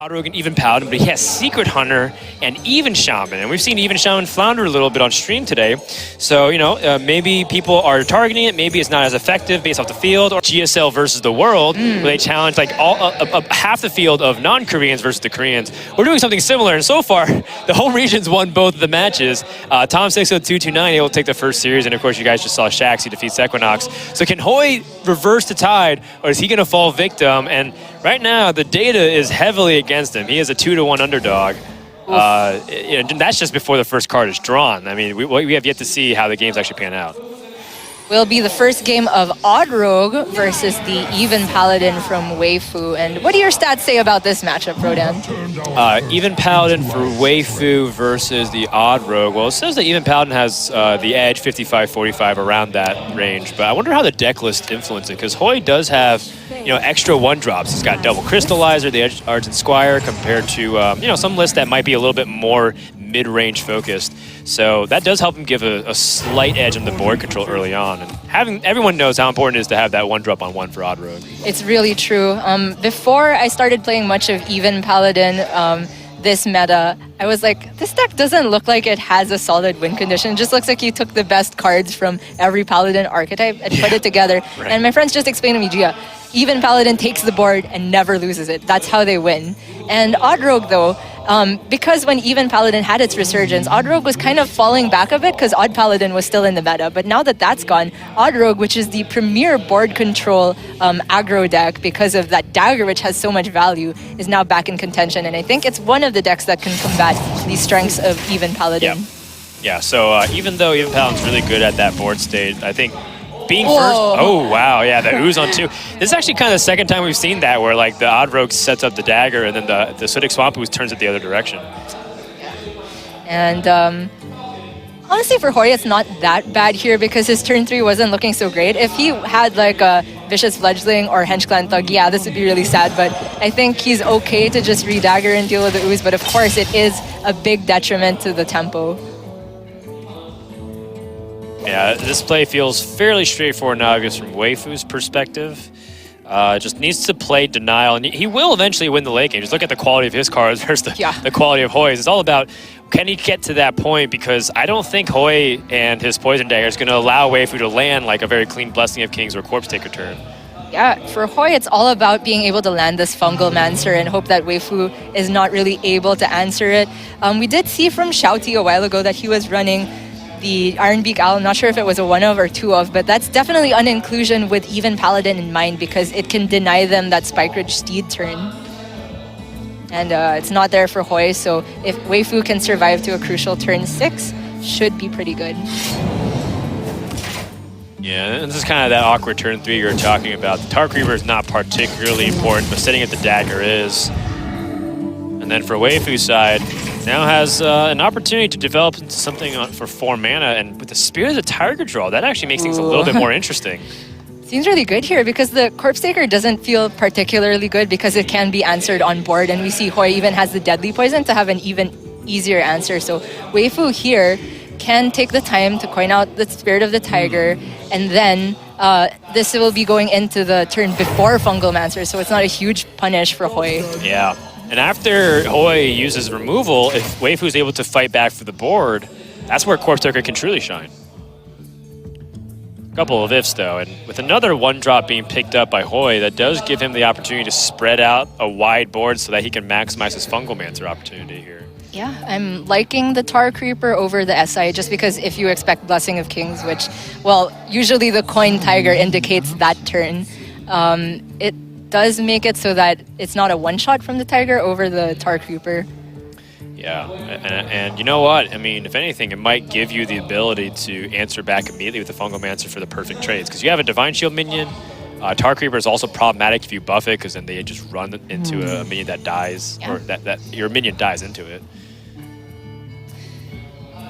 Rogue and even Paladin, but he has Secret Hunter and even Shaman, and we've seen even Shaman flounder a little bit on stream today. So, you know, maybe people are targeting it, maybe it's not as effective based off the field, or GSL versus the world, where they challenge like half the field of non-Koreans versus the Koreans. We're doing something similar, and so far, the home region's won both of the matches. Tom60229 able to take the first series, and of course, you guys just saw Shaxi defeat Equinox. So can Hoej reverse the tide, or is he going to fall victim? And right now, the data is heavily against him. He is a 2-1 underdog. That's just before the first card is drawn. I mean, we have yet to see how the games actually pan out. Will be the first game of Odd Rogue versus the Even Paladin from Weifu. And what do your stats say about this matchup, Rodan? Even Paladin for Weifu versus the Odd Rogue. Well, it says that Even Paladin has the edge 55-45 around that range, but I wonder how the deck list influences it, because Hoej does have, you know, extra one-drops. He's got double Crystallizer, the Edge Argent Squire, compared to, you know, some lists that might be a little bit more mid-range focused. So that does help him give a slight edge on the board control early on. And everyone knows how important it is to have that one drop on one for Odd Rogue. It's really true. Before I started playing much of Even Paladin, this meta, I was like, this deck doesn't look like it has a solid win condition. It just looks like you took the best cards from every Paladin archetype and put it together. Right. And my friends just explained to me, Gia, Even Paladin takes the board and never loses it. That's how they win. And Odd Rogue, though, because when Even Paladin had its resurgence, Odd Rogue was kind of falling back a bit because Odd Paladin was still in the meta. But now that that's gone, Odd Rogue, which is the premier board control aggro deck because of that dagger, which has so much value, is now back in contention. And I think it's one of the decks that can combat the strengths of Even Paladin. Yeah, so even though Even Paladin's really good at that board state, I think being first, oh wow, yeah, the ooze on two. This is actually kind of the second time we've seen that, where like the Odd Rogue sets up the dagger and then the Sootic Swamp Ooze turns it the other direction. And honestly, for Hoej, it's not that bad here because his turn 3 wasn't looking so great. If he had like a Vicious Fledgling or Hench Clan Thug, yeah, this would be really sad, but I think he's okay to just re-dagger and deal with the ooze, but of course it is a big detriment to the tempo. Yeah, this play feels fairly straightforward now, I guess, from Weifu's perspective. Just needs to play Denial, and he will eventually win the late game. Just look at the quality of his cards versus the quality of Hoej's. It's all about, can he get to that point? Because I don't think Hoej and his Poison Dagger is going to allow Weifu to land like a very clean Blessing of Kings or Corpse Taker turn. Yeah, for Hoej, it's all about being able to land this Fungal Mancer and hope that Weifu is not really able to answer it. We did see from Shouty a while ago that he was running the Ironbeak Owl. I'm not sure if it was a 1 of or 2 of, but that's definitely an inclusion with Even Paladin in mind because it can deny them that Spike Ridge Steed turn. And it's not there for Hoej, so if Weifu can survive to a crucial turn 6, should be pretty good. Yeah, and this is kind of that awkward turn 3 you're talking about. The Tark Reaver is not particularly important, but sitting at the dagger is. And then for Weifu's side, now has an opportunity to develop into something for 4 mana, and with the Spirit of the Tiger draw, that actually makes things a little bit more interesting. Seems really good here because the Corpse Taker doesn't feel particularly good because it can be answered on board, and we see Hoej even has the Deadly Poison to have an even easier answer. So Weifu here can take the time to coin out the Spirit of the Tiger, and then this will be going into the turn before Fungal Mancer, so it's not a huge punish for Hoej. Yeah. And after Hoej uses removal, if Weifu is able to fight back for the board, that's where Corpse Taker can truly shine. A couple of ifs, though, and with another 1-drop being picked up by Hoej, that does give him the opportunity to spread out a wide board so that he can maximize his Fungal Mancer opportunity here. Yeah, I'm liking the Tar Creeper over the SI just because if you expect Blessing of Kings, which, well, usually the Coin Tiger indicates that turn, it does make it so that it's not a one-shot from the Tiger over the Tar Creeper. Yeah, and you know what? I mean, if anything, it might give you the ability to answer back immediately with the Fungal Mancer for the perfect trades. Because you have a Divine Shield minion. Tar Creeper is also problematic if you buff it, because then they just run into a minion that dies, or that your minion dies into it.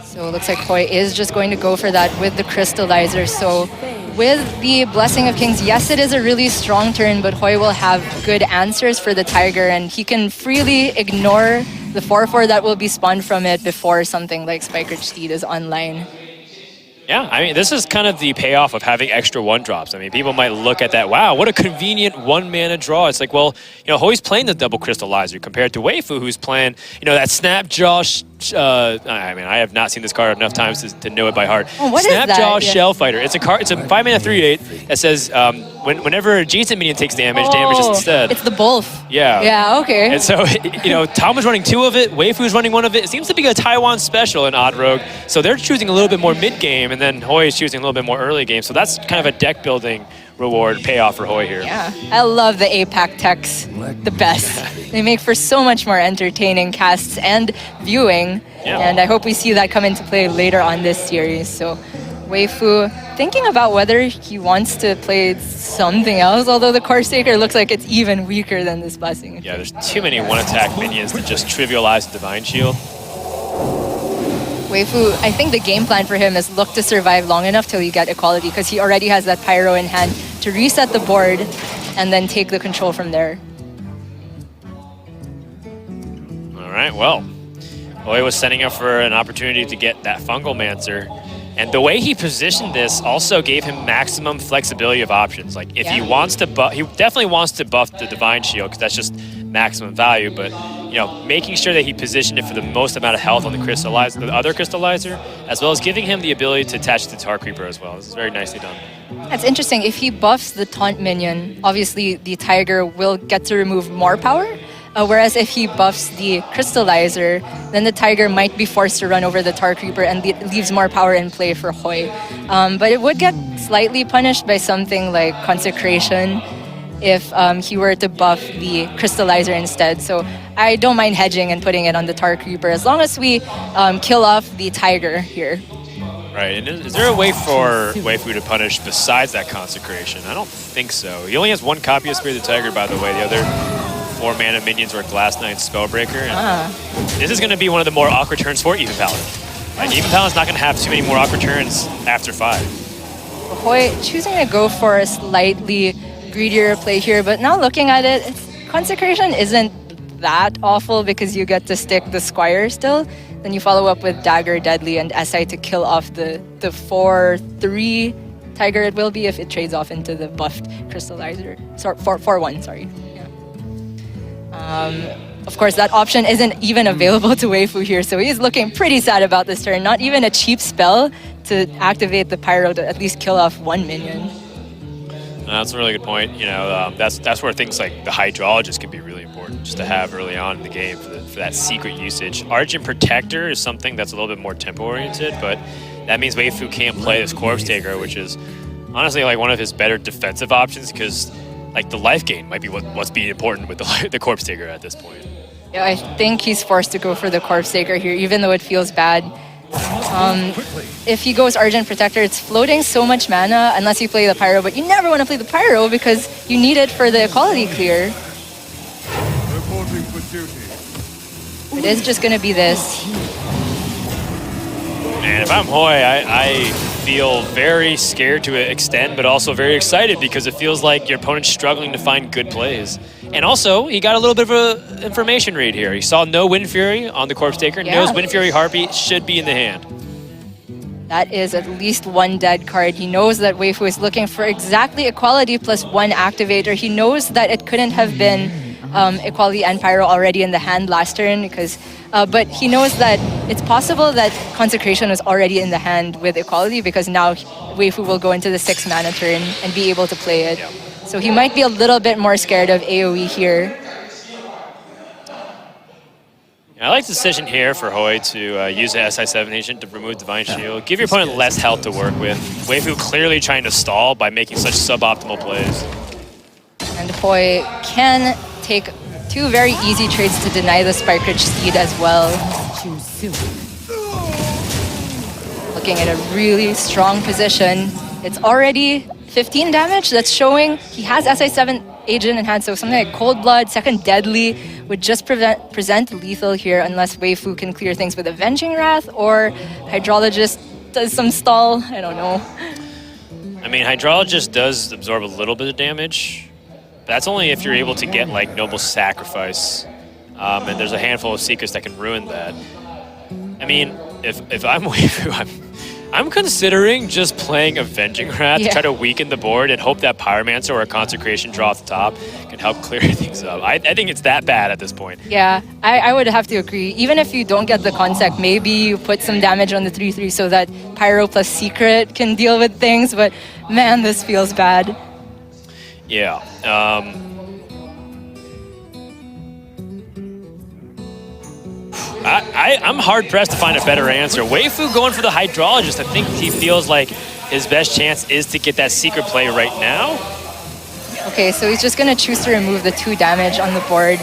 So it looks like Hoej is just going to go for that with the Crystallizer. So with the Blessing of Kings, yes, it is a really strong turn, but Hoej will have good answers for the Tiger, and he can freely ignore the 4/4 that will be spawned from it before something like Spike Ridge Steed is online. Yeah, I mean, this is kind of the payoff of having extra 1-drops. I mean, people might look at that, wow, what a convenient 1-mana draw. It's like, well, you know, Hoej's playing the double crystallizer compared to Weifu, who's playing, you know, that Snapjaw. I mean, I have not seen this card enough times to know it by heart. Oh, what is that? Snapjaw Shell Fighter. It's a card. It's a 5-mana 3/8 that says whenever a adjacent minion takes damage, damages instead. It's the both. Yeah. Yeah. Okay. And so, you know, Tom was running 2 of it. Weifu's running 1 of it. It seems to be a Taiwan special in Odd Rogue. So they're choosing a little bit more mid-game, and then Hoej is choosing a little bit more early game. So that's kind of a deck-building reward payoff for Hoej here. Yeah. I love the APAC techs. The best. They make for so much more entertaining casts and viewing. Yeah. And I hope we see that come into play later on this series. So Weifu thinking about whether he wants to play something else, although the Corsaker looks like it's even weaker than this Blessing. Yeah, there's too many 1-attack minions that just trivialize the Divine Shield. Weifu, I think the game plan for him is look to survive long enough till you get equality, because he already has that Pyro in hand to reset the board and then take the control from there. All right, well, Hoej was setting up for an opportunity to get that Fungal Mancer. And the way he positioned this also gave him maximum flexibility of options. Like, if he wants to buff, he definitely wants to buff the Divine Shield, because that's just maximum value. But, you know, making sure that he positioned it for the most amount of health on the crystallizer, the other crystallizer, as well as giving him the ability to attach to the Tar Creeper as well. This is very nicely done. That's interesting. If he buffs the taunt minion, obviously the Tiger will get to remove more power. Whereas if he buffs the crystallizer, then the Tiger might be forced to run over the Tar Creeper and leaves more power in play for Hoej. But it would get slightly punished by something like Consecration if he were to buff the crystallizer instead. So I don't mind hedging and putting it on the Tar Creeper as long as we kill off the Tiger here. Right, and is there a way for Weifu to punish besides that Consecration? I don't think so. He only has 1 copy of Spirit of the Tiger, by the way. The other 4-mana minions were Glass Knight, Spellbreaker. And this is going to be one of the more awkward turns for Even Paladin. Like, Even Paladin's not going to have too many more awkward turns after 5. Hoej choosing to go for a slightly greedier play here, but now looking at it, Consecration isn't that awful because you get to stick the Squire still. Then you follow up with Dagger, Deadly, and SI to kill off the 4/3 Tiger it will be if it trades off into the buffed Crystallizer. Sorry, 4/1, sorry. Of course, that option isn't even available to Weifu here, so he's looking pretty sad about this turn. Not even a cheap spell to activate the Pyro to at least kill off 1 minion. That's a really good point. You know, that's where things like the Hydrologist can be really important, just to have early on in the game for that secret usage. Argent Protector is something that's a little bit more tempo-oriented, but that means Weifu can't play this Corpse Taker, which is honestly like one of his better defensive options, because like the life gain might be what's being important with the Corpse Taker at this point. Yeah, I think he's forced to go for the Corpse Taker here, even though it feels bad. If he goes Argent Protector, it's floating so much mana unless you play the Pyro, but you never want to play the Pyro because you need it for the equality clear. It is just going to be this. And if I'm Hoej, I feel very scared to extend, but also very excited because it feels like your opponent's struggling to find good plays. And also, he got a little bit of an information read here. He saw no Wind Fury on the Corpse Taker, knows Wind Fury Heartbeat should be in the hand. That is at least 1 dead card. He knows that Weifu is looking for exactly equality plus 1 activator. He knows that it couldn't have been equality and Pyro already in the hand last turn, because but he knows that it's possible that Consecration was already in the hand with equality, because now Weifu will go into the 6 mana turn and be able to play it. Yep. So he might be a little bit more scared of AoE here. I like the decision here for Hoej to use the SI7 agent to remove Divine Shield. Give your opponent less health to work with. Weifu clearly trying to stall by making such suboptimal plays. And Hoej can take 2 very easy trades to deny the Spike Ridge Steed as well. Looking at a really strong position. It's already 15 damage. That's showing he has SI7 agent in hand, so something like Cold Blood, second Deadly would just present lethal here unless Weifu can clear things with Avenging Wrath or Hydrologist does some stall. I don't know. I mean, Hydrologist does absorb a little bit of damage. That's only if you're able to get like Noble Sacrifice, and there's a handful of secrets that can ruin that. I mean, if I'm Weifu, I'm considering just playing Avenging Wrath to try to weaken the board and hope that Pyromancer or a Consecration draw off the top can help clear things up. I think it's that bad at this point. Yeah, I would have to agree. Even if you don't get the Consec, maybe you put some damage on the 3/3 so that Pyro plus Secret can deal with things, but man, this feels bad. Yeah. I'm hard-pressed to find a better answer. Weifu going for the Hydrologist. I think he feels like his best chance is to get that secret play right now. Okay, so he's just going to choose to remove the 2 damage on the board.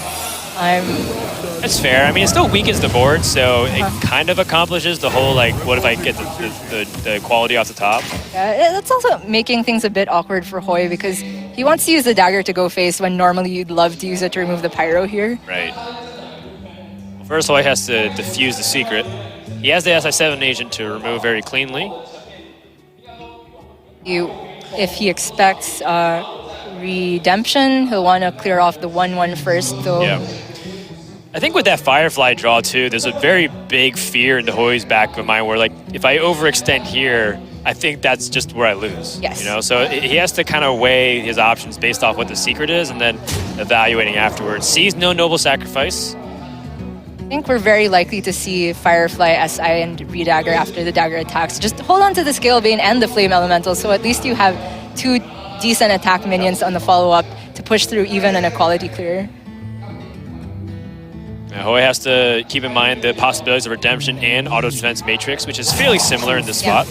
That's fair. I mean, it still weakens the board, so it kind of accomplishes the whole, like, what if I get the quality off the top? Yeah, that's also making things a bit awkward for Hoej because he wants to use the dagger to go face when normally you'd love to use it to remove the Pyro here. Right. First, Hoej has to defuse the secret. He has the SI7 agent to remove very cleanly. If he expects Redemption, he'll want to clear off the 1/1 first, though. Yeah. I think with that Firefly draw, too, there's a very big fear in the Hoej's back of mind where, like, if I overextend here, I think that's just where I lose. Yes. You know, so he has to kind of weigh his options based off what the secret is and then evaluating afterwards. Sees no Noble Sacrifice. I think we're very likely to see Firefly, SI, and Redagger after the dagger attacks. Just hold on to the Scale Bane and the Flame Elemental, so at least you have 2 decent attack minions on the follow-up to push through even an equality clear. Hoej has to keep in mind the possibilities of Redemption and Auto Defense Matrix, which is fairly similar in this spot.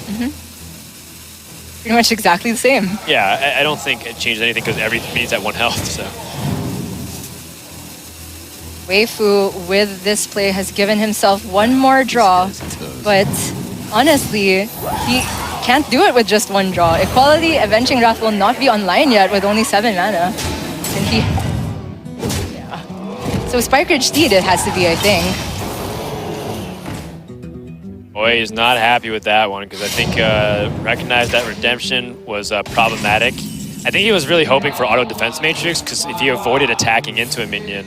Pretty much exactly the same. Yeah, I don't think it changes anything because every mini's at 1 health, so. Weifu, with this play, has given himself 1 more draw, but honestly, he can't do it with just 1 draw. Equality, Avenging Wrath will not be online yet with only 7 mana. And he... Yeah. So Spike Ridge Steed it has to be, I think. Hoej is not happy with that one because I think recognized that Redemption was problematic. I think he was really hoping for Auto Defense Matrix because if he avoided attacking into a minion,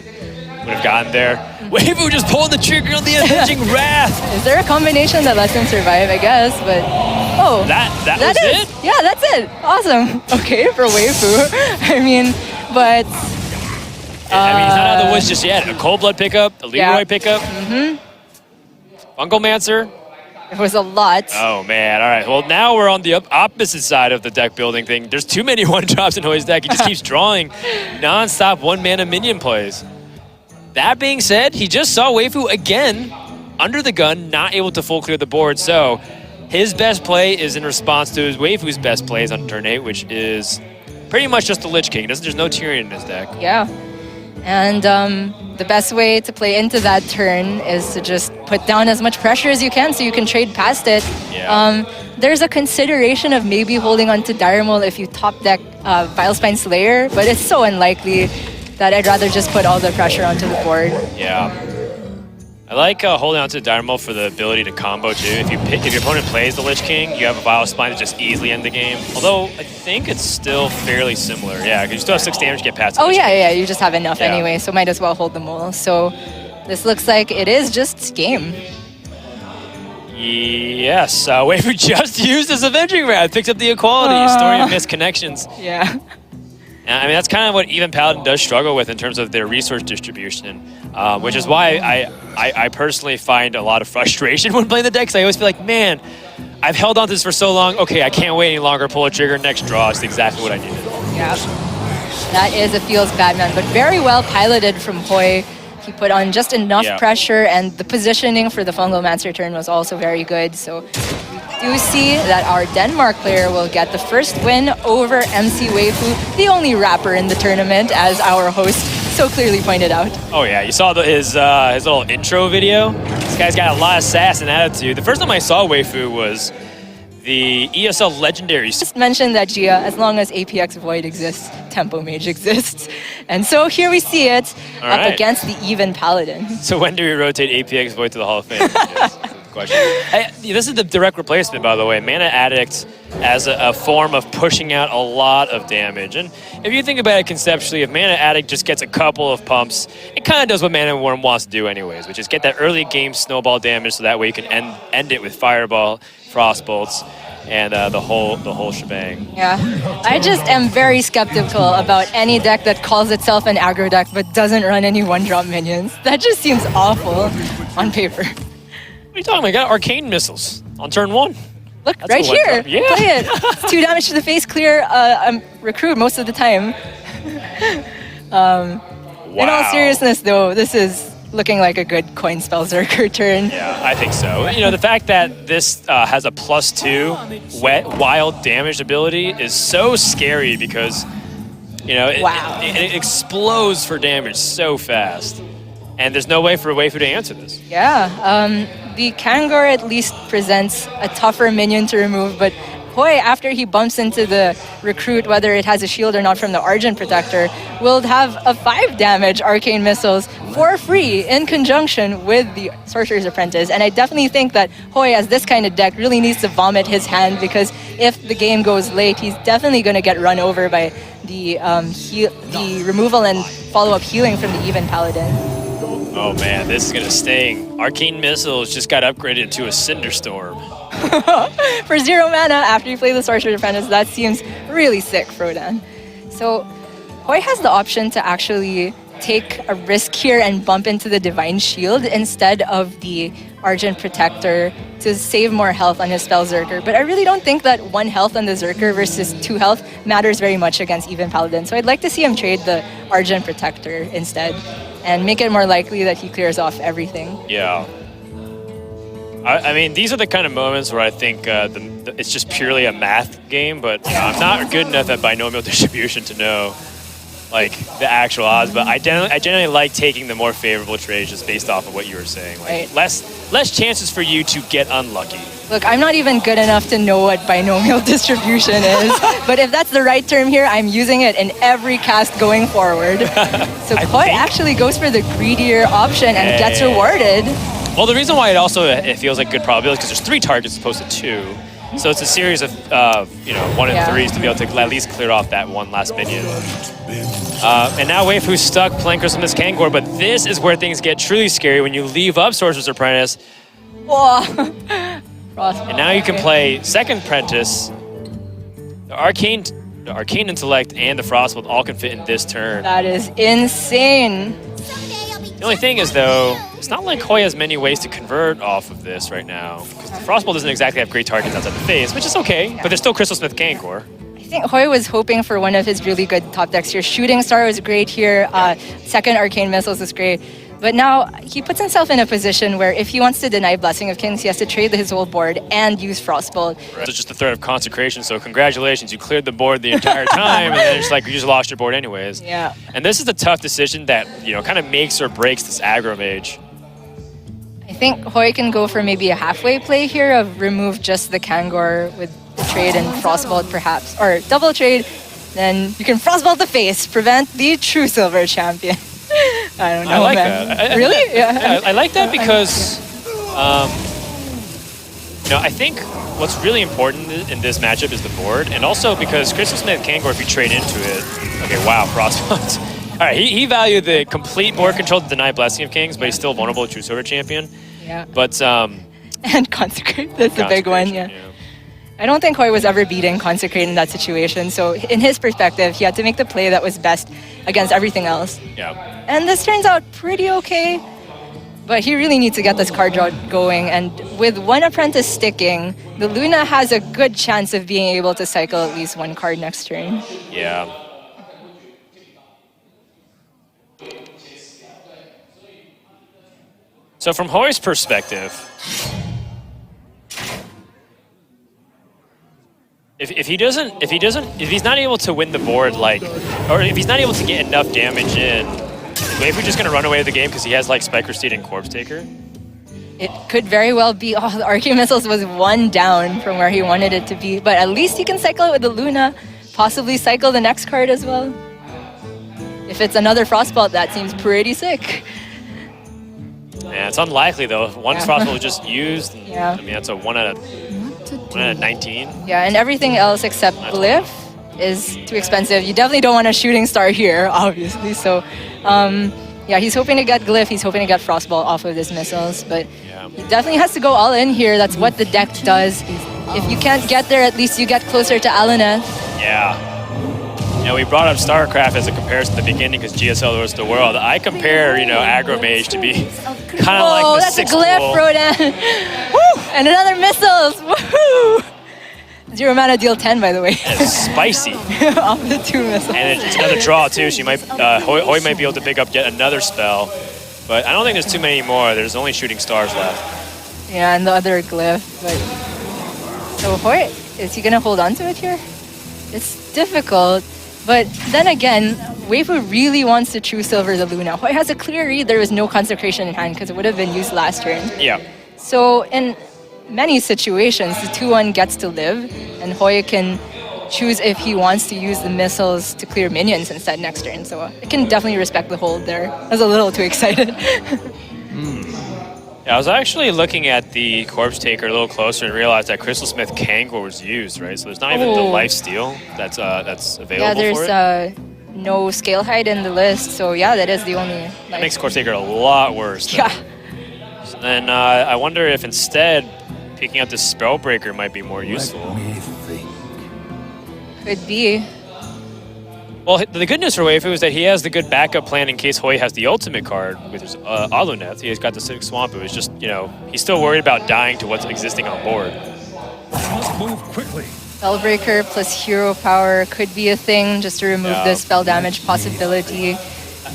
would have gotten there. Weifu just pulled the trigger on the Avenging Wrath. Is there a combination that lets him survive? I guess, but oh, that was it. Yeah, that's it. Awesome. Okay, for Weifu. I mean, but I mean, he's not out of the woods just yet. A Cold Blood pickup, a Leroy pickup, Fungalmancer. It was a lot. Oh man! All right. Well, now we're on the opposite side of the deck building thing. There's too many 1-drops in Hoej's deck. He just keeps drawing non-stop 1-mana minion plays. That being said, he just saw Weifu again under the gun, not able to full clear the board. So his best play is in response to Weifu's best plays on turn 8, which is pretty much just the Lich King. There's no Tyrion in his deck. Yeah. And the best way to play into that turn is to just put down as much pressure as you can so you can trade past it. Yeah. There's a consideration of maybe holding on to Dire Maul if you top deck Vilespine Slayer, but it's so unlikely that I'd rather just put all the pressure onto the board. Yeah. I like holding on to Dire Maul for the ability to combo too. If your opponent plays the Lich King, you have a Vile Spine to just easily end the game. Although I think it's still fairly similar. Yeah, because you still have 6 damage to get past the Lich King. Yeah, you just have enough anyway, so might as well hold the Mole. So this looks like it is just game. Yes, Weifu just used his Avenging Wrath, picks up the equality, story of missed connections. Yeah. I mean, that's kind of what even Paladin does struggle with in terms of their resource distribution, which is why I personally find a lot of frustration when playing the deck, because I always feel like, man, I've held on to this for so long, okay, I can't wait any longer, pull a trigger, next draw, it's exactly what I needed. Yeah, that is a feels bad, man, but very well piloted from Hoej. He put on just enough pressure, and the positioning for the Fungalmancer turn was also very good, so we do see that our Denmark player will get the first win over MC Weifu, the only rapper in the tournament, as our host so clearly pointed out. Oh yeah, you saw his little intro video? This guy's got a lot of sass and attitude. The first time I saw Weifu was the ESL Legendary. Just mentioned that, Gia, as long as APX Void exists, Tempo Mage exists. And so here we see it against the even Paladin. So when do we rotate APX Void to the Hall of Fame? question. Hey, this is the direct replacement, by the way. Mana Addict as a form of pushing out a lot of damage. And if you think about it conceptually, if Mana Addict just gets a couple of pumps, it kind of does what Mana Worm wants to do anyways, which is get that early game snowball damage so that way you can end it with Fireball, Frostbolts, and the whole shebang. Yeah, I just am very skeptical about any deck that calls itself an aggro deck but doesn't run any one-drop minions. That just seems awful on paper. What are you talking about? I got Arcane Missiles on turn 1. Look, That's right here. Yeah. Play it. It's 2 damage to the face, clear recruit most of the time. Wow. In all seriousness, though, this is looking like a good coin spell Zerker turn. Yeah, I think so. You know, the fact that this has a +2 wet wild damage ability is so scary because, you know, it explodes for damage so fast. And there's no way for Weifu to answer this. Yeah, the Kangor at least presents a tougher minion to remove, but Hoej, after he bumps into the recruit, whether it has a shield or not from the Argent Protector, will have a 5 damage Arcane Missiles for free in conjunction with the Sorcerer's Apprentice. And I definitely think that Hoej, as this kind of deck, really needs to vomit his hand, because if the game goes late, he's definitely going to get run over by the removal and follow-up healing from the Even Paladin. Oh man, this is going to sting. Arcane Missiles just got upgraded to a Cinderstorm. For 0 mana after you play the Sorcerer's Apprentice, that seems really sick, Frodan. So Hoej has the option to actually take a risk here and bump into the Divine Shield instead of the Argent Protector to save more health on his spell Zerker. But I really don't think that 1 health on the Zerker versus 2 health matters very much against Even Paladin. So I'd like to see him trade the Argent Protector instead and make it more likely that he clears off everything. Yeah. I mean, these are the kind of moments where I think it's just purely a math game, but you know, I'm not good enough at binomial distribution to know like the actual odds. But I generally like taking the more favorable trades just based off of what you were saying. Like Right. less chances for you to get unlucky. Look, I'm not even good enough to know what binomial distribution is, but if that's the right term here, I'm using it in every cast going forward. So Hoej actually goes for the greedier option and gets rewarded. Well, the reason why it feels like good probability is because there's 3 targets as opposed to 2. So it's a series of, 1 and 3s to be able to at least clear off that one last minion. And now Weifu's stuck playing Christmas Kangor, but this is where things get truly scary when you leave up Sorcerer's Apprentice. Whoa. And now you can play Second Apprentice. The Arcane Intellect and the Frostbolt all can fit in this turn. That is insane. The only thing is, though, it's not like Hoej has many ways to convert off of this right now, because the Frostbolt doesn't exactly have great targets outside the face, which is okay, but there's still Crystal Smith Kangor. I think Hoej was hoping for one of his really good top decks here. Shooting Star was great here. Second Arcane Missiles is great. But now he puts himself in a position where if he wants to deny Blessing of Kings, he has to trade his whole board and use Frostbolt. Right. So it's just a threat of consecration, so congratulations, you cleared the board the entire time, and then it's like you just lost your board anyways. Yeah. And this is a tough decision that, kind of makes or breaks this aggro mage. I think Hoej can go for maybe a halfway play here of remove just the Kangor with the trade and Frostbolt perhaps. Or double trade, then you can Frostbolt the face, prevent the true silver champion. I don't know, I like man. that. Really? Yeah, I like that because, I think what's really important in this matchup is the board, and also because Crystal Smith Kangor, if you trade into it, okay, wow, Frostbolt. All right, he valued the complete board control to deny Blessing of Kings, but he's still vulnerable to True Silver Champion. Yeah. But and Consecrate, that's the big one, yeah. I don't think Hoej was ever beating Consecrate in that situation, so in his perspective, he had to make the play that was best against everything else. Yeah. And this turns out pretty okay, but he really needs to get this card draw going, and with 1 Apprentice sticking, the Luna has a good chance of being able to cycle at least 1 card next turn. Yeah. So from Hoej's perspective, if he's not able to win the board, or if he's not able to get enough damage in, is Weifu just gonna run away with the game because he has Spiker Steed and Corpse Taker? It could very well be. Oh, the Arcane Missiles was 1 down from where he wanted it to be, but at least he can cycle it with the Luna, possibly cycle the next card as well. If it's another Frostbolt, that seems pretty sick. Yeah, it's unlikely though. One Frostbolt was just used. And, Yeah. I mean, that's a 1 out of 19. Yeah, and everything else except Glyph is too expensive. You definitely don't want a shooting star here, obviously. So, yeah, he's hoping to get Glyph. He's hoping to get Frostball off of his missiles, but he definitely has to go all in here. That's what the deck does. If you can't get there, at least you get closer to Alaneth. Yeah. Yeah, we brought up StarCraft as a comparison at the beginning because GSL was the world. I compare, Aggro Mage to be kind of like the that's a sixth Glyph, pool. Rodan. Woo! And another missiles. Woohoo! 0 mana deal 10, by the way. And it's spicy. Off the 2 missiles. And it's another draw too. She might Hoej might be able to pick up yet another spell, but I don't think there's too many more. There's only shooting stars left. Yeah, and the other Glyph. But so Hoej, is he gonna hold on to it here? It's difficult, but then again, Weifu really wants to choose Silver the Luna. Hoej has a clear read. There was no Consecration in hand because it would have been used last turn. Yeah. So in many situations, the 2-1 gets to live, and Hoej can choose if he wants to use the missiles to clear minions instead next turn. So it can definitely respect the hold there. I was a little too excited. Yeah, I was actually looking at the Corpse Taker a little closer and realized that Crystal Smith Kangor was used, right? So there's not even the life steal that's available Yeah, for it. there's no Scale Hide in the list, so yeah, that is the only. That makes Corpse Taker a lot worse. Though. Yeah. So then I wonder if instead picking up the Spellbreaker might be more useful. Let me think. Could be. Well, the good news for Weifu is that he has the good backup plan in case Hoej has the ultimate card with his Aluneth. He's got the 6 Swamp. It was just, he's still worried about dying to what's existing on board. Must move quickly. Spellbreaker plus hero power could be a thing just to remove the spell damage possibility.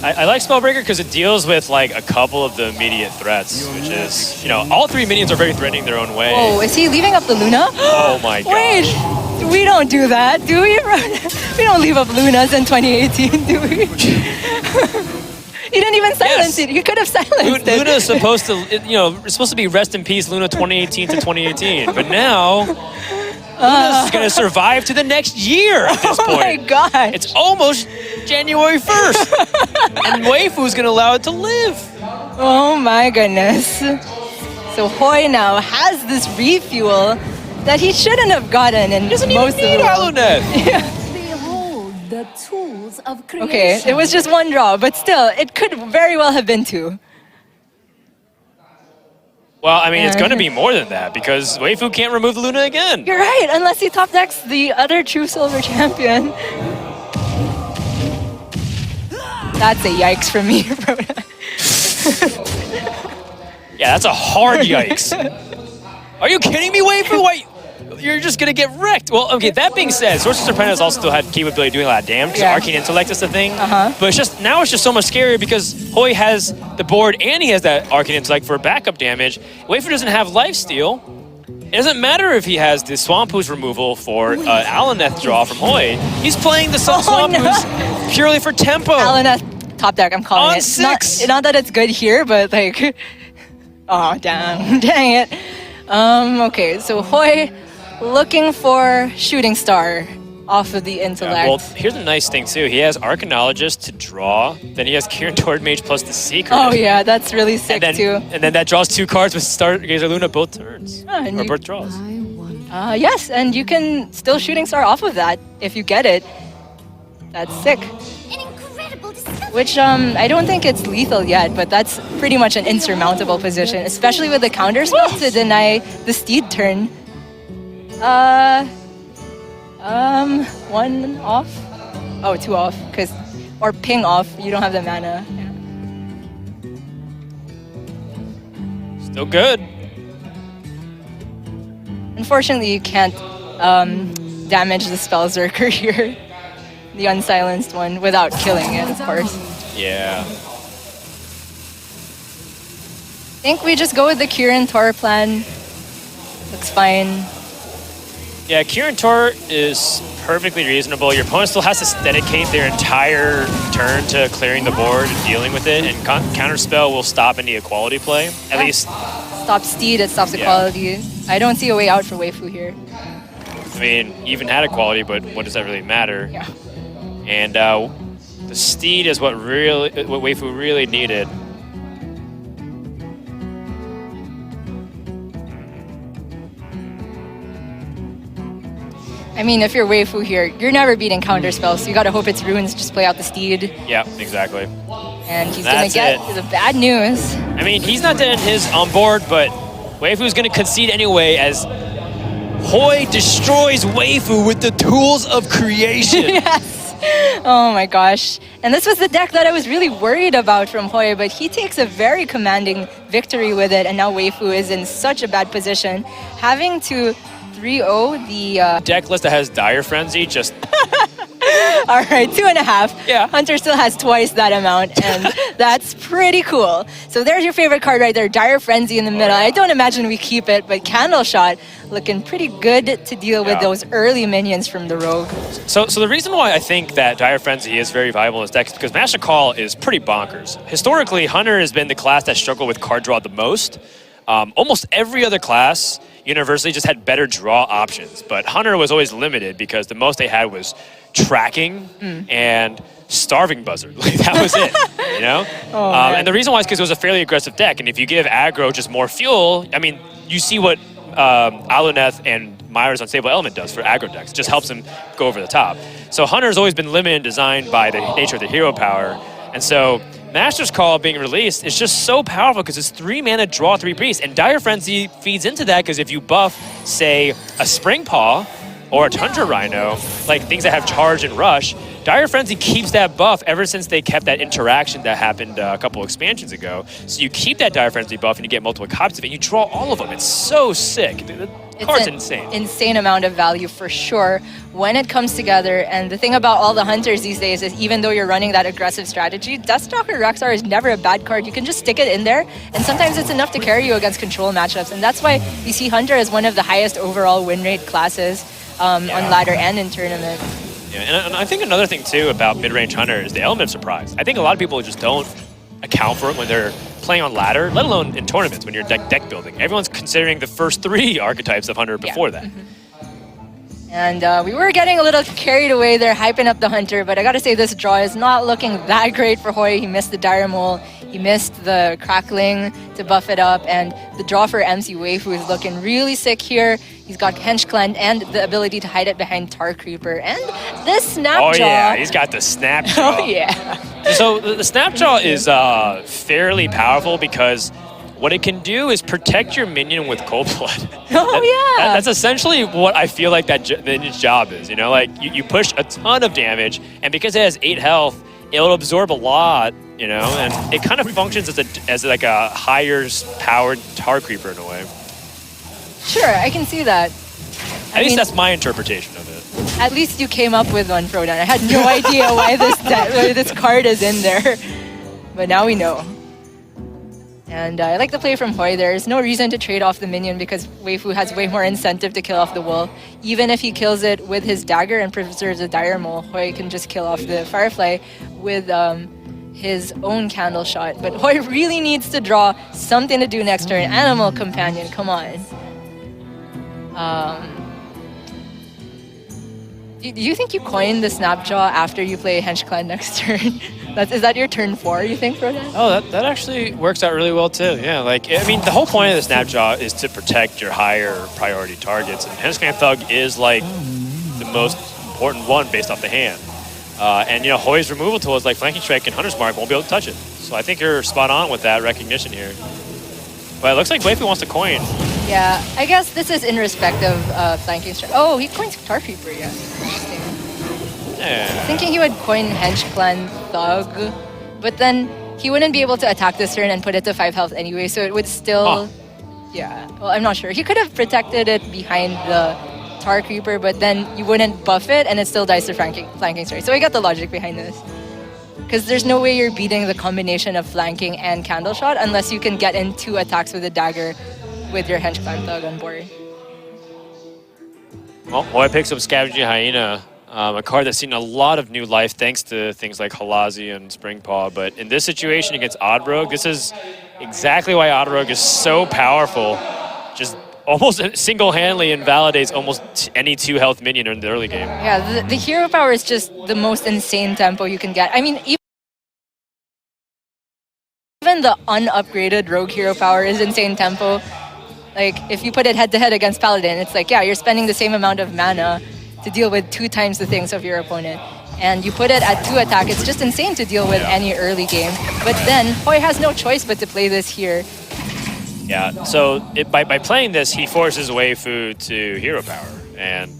I like Spellbreaker because it deals with like a couple of the immediate threats, which is, all 3 minions are very threatening their own way. Oh, is he leaving up the Luna? Oh my god. Wait, we don't do that, do we? We don't leave up Lunas in 2018, do we? He didn't even silence it. You could have silenced it. Luna is supposed to, it's supposed to be rest in peace Luna 2018 to 2018, but now Luna's gonna survive to the next year at this point. Oh my god. It's almost January 1st, and Weifu's gonna allow it to live. Oh my goodness. So Hoej now has this refuel that he shouldn't have gotten in most of the Aluneth. Behold the tools of creation. Okay, it was just 1 draw, but still, it could very well have been 2. Well, I mean, it's gonna be more than that because Weifu can't remove the Luna again. You're right, unless he top decks the other true silver champion. That's a yikes for me, Rhoda. Yeah, that's a hard yikes. Are you kidding me, Weifu? Wait, you're just gonna get wrecked. Well, okay, that being said, Sorcerer's Apprentice also still had capability of doing a lot of damage because Arcane Intellect is the thing. But it's just so much scarier because Hoej has the board and he has that Arcane Intellect for backup damage. Weifu doesn't have lifesteal. It doesn't matter if he has the Swamp Ooze removal for Alaneth draw from Hoej. He's playing the Swamp Ooze purely for tempo. Alaneth top deck, I'm calling On it. 6. Not that it's good here, but like, oh damn, dang it. Okay, so Hoej looking for Shooting Star off of the intellect. Well, here's a nice thing too. He has Arcanologist to draw. Then he has Kirin Tord Mage plus the Secret. Oh yeah, that's really sick too. And then that draws 2 cards with Stargazer Luna both turns. and Or you- both draws. Yes, and you can still Shooting Star off of that if you get it. That's sick. An incredible discovery. Which I don't think it's lethal yet, but that's pretty much an insurmountable position, especially with the counter spell to deny the Steed turn. 1 off? Oh, 2 off, or ping off. You don't have the mana. Yeah. Still good. Unfortunately, you can't damage the Spell Zerker here, the unsilenced one, without killing it, of course. Yeah. I think we just go with the Kirin Tor plan. Looks fine. Yeah, Kirin Tor is perfectly reasonable. Your opponent still has to dedicate their entire turn to clearing the board and dealing with it, and Counterspell will stop any equality play. At least, Stops Steed, it stops equality. I don't see a way out for Weifu here. I mean, even had equality, but what does that really matter? Yeah. And the Steed is what Weifu really needed. I mean, if you're Weifu here, you're never beating counter spells, so you gotta hope it's runes, just play out the steed. Yeah, exactly. And he's That's gonna get it. the bad news. I mean, he's not dead in his on board, but Weifu's going to concede anyway as Hoej destroys Weifu with the tools of creation. Yes. Oh my gosh. And this was the deck that I was really worried about from Hoej, but he takes a very commanding victory with it, and now Weifu is in such a bad position. Having to 3-0 the... Deck list that has Dire Frenzy, just All right, 2.5. Yeah. Hunter still has twice that amount, and that's pretty cool. So there's your favorite card right there, Dire Frenzy in the middle. I don't imagine we keep it, but Candle Shot looking pretty good to deal with those early minions from the Rogue. So the reason why I think that Dire Frenzy is very viable in this deck is because Master Call is pretty bonkers. Historically, Hunter has been the class that struggled with card draw the most. Almost every other class universally just had better draw options, but Hunter was always limited because the most they had was tracking and Starving Buzzard. Like, that was it, you know? And the reason why is because it was a fairly aggressive deck, and if you give aggro just more fuel, I mean, you see what Aluneth and Myra's Unstable Element does for aggro decks. It just helps them go over the top. So Hunter's always been limited and designed by the nature of the hero power, and so Master's Call being released is just so powerful because it's 3 mana, draw 3 beasts, and Dire Frenzy feeds into that because if you buff, say, a Spring Paw or a Tundra Rhino, like things that have charge and rush, Dire Frenzy keeps that buff ever since they kept that interaction that happened a couple expansions ago. So you keep that Dire Frenzy buff and you get multiple copies of it, and you draw all of them. It's so sick. The card's insane. Insane amount of value for sure when it comes together. And the thing about all the hunters these days is even though you're running that aggressive strategy, Deathstalker Rexar is never a bad card. You can just stick it in there, and sometimes it's enough to carry you against control matchups. And that's why you see Hunter as one of the highest overall win rate classes on ladder and in tournament. Yeah, and I think another thing too about mid-range Hunter is the element of surprise. I think a lot of people just don't account for it when they're playing on ladder, let alone in tournaments when you're deck building. Everyone's considering the first 3 archetypes of Hunter before that. And we were getting a little carried away there, hyping up the Hunter, but I gotta say this draw is not looking that great for Hoej. He missed the Dire Mole, he missed the Crackling to buff it up, and the draw for MC Weifu is looking really sick here. He's got Hench Clan and the ability to hide it behind Tar Creeper, and this Snapjaw. Oh yeah, he's got the Snapjaw. Oh yeah. So the Snapjaw is fairly powerful because what it can do is protect your minion with Cold Blood. Oh yeah. That's essentially what I feel like that minion's job is. You know, like you push a ton of damage, and because it has 8 health, it'll absorb a lot. You know, and it kind of functions as like a higher powered Tar Creeper in a way. Sure, I can see that. At least that's my interpretation of it. At least you came up with one, Frodan. I had no idea why this card is in there, but now we know. And I like the play from Hoej. There's no reason to trade off the minion because Weifu has way more incentive to kill off the wolf. Even if he kills it with his dagger and preserves a Dire Mole, Hoej can just kill off the Firefly with his own Candle Shot. But Hoej really needs to draw something to do next turn. Animal Companion, come on. Do you think you coin the Snapjaw after you play Hench Clan next turn? Is that your turn 4, you think, Frodan? Oh, that actually works out really well too. Yeah, like I mean, the whole point of the Snapjaw is to protect your higher priority targets, and Hench Clan Thug is like the most important one based off the hand. And you know, Hoej's removal tools like Flanking Strike and Hunter's Mark won't be able to touch it. So I think you're spot on with that recognition here. But it looks like Weifu wants to coin. Yeah, I guess this is in respect of Flanking Strike. Oh, he coins Tar Creeper, yeah. Interesting. Yeah. Thinking he would coin Hench Clan Thug, but then he wouldn't be able to attack this turn and put it to 5 health anyway, so it would still... Yeah, well, I'm not sure. He could have protected it behind the Tar Creeper, but then you wouldn't buff it and it still dies to Flanking Strike. So I got the logic behind this. Because there's no way you're beating the combination of flanking and Candle Shot unless you can get in 2 attacks with a dagger with your Hench Clan Thug on board. Well, Hoej picks up Scavenging Hyena, a card that's seen a lot of new life thanks to things like Halazi and Springpaw. But in this situation against Odd Rogue, this is exactly why Odd Rogue is so powerful. Just almost single-handedly invalidates almost any 2 health minion in the early game. Yeah, the hero power is just the most insane tempo you can get. I mean, even the unupgraded rogue hero power is insane tempo. Like, if you put it head-to-head against Paladin, it's like, yeah, you're spending the same amount of mana to deal with 2 times the things of your opponent. And you put it at 2 attack, it's just insane to deal with any early game. But then Hoej has no choice but to play this here. Yeah, so by playing this, he forces Weifu to hero power. And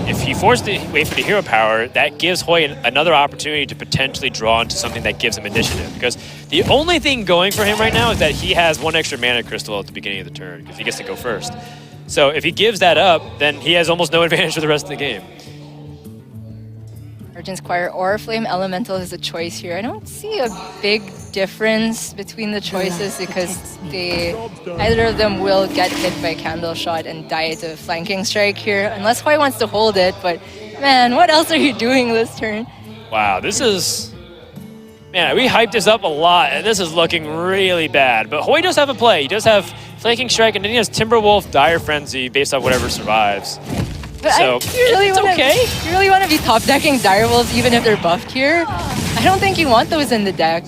if he forces the Weifu to hero power, that gives Hoej another opportunity to potentially draw into something that gives him initiative. Because the only thing going for him right now is that he has 1 extra mana crystal at the beginning of the turn, because he gets to go first. So if he gives that up, then he has almost no advantage for the rest of the game. Argent's Choir or Flame Elemental is a choice here. I don't see a big difference between the choices because either of them will get hit by Candle Shot and die to Flanking Strike here, unless Hoej wants to hold it. But man, what else are you doing this turn? Wow, this is... Man, we hyped this up a lot, and this is looking really bad. But Hoej does have a play. He does have Flanking Strike, and then he has Timberwolf, Dire Frenzy, based on whatever survives. But So, it's okay. You really want to be top decking Direwolves even if they're buffed here? I don't think you want those in the deck.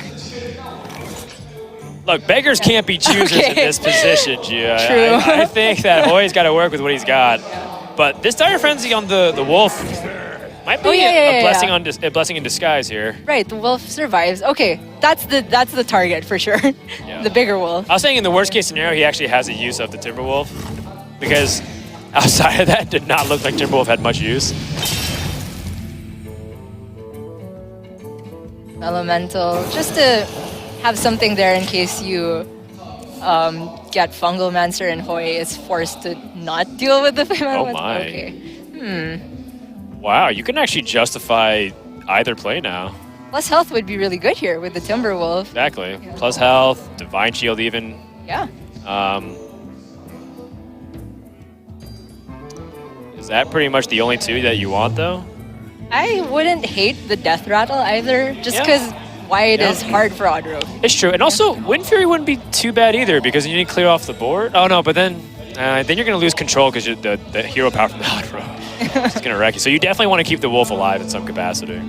Look, beggars can't be choosers in this position, Gia. True. I think that Hoej's got to work with what he's got. But this Dire Frenzy on the Wolf might be a blessing in disguise here. Right, the wolf survives. Okay, that's the target for sure. The bigger wolf. I was saying in the worst case scenario, he actually has a use of the Timberwolf, because outside of that, did not look like Timberwolf had much use. Elemental, just to have something there in case you get Fungal Mancer and Hoej is forced to not deal with the Flame Elemental. My. Okay. Wow, you can actually justify either play now. Plus health would be really good here with the Timberwolf. Exactly. Yeah. Plus health, Divine Shield even. Yeah. Is that pretty much the only 2 that you want, though? I wouldn't hate the Death Rattle either, just because White is hard for Odd Rogue. It's true. And also, Wind Fury wouldn't be too bad either, because you need to clear off the board. Oh, no, but then you're going to lose control because the hero power from the Odd Rogue. It's going to wreck you. So you definitely want to keep the Wolf alive in some capacity.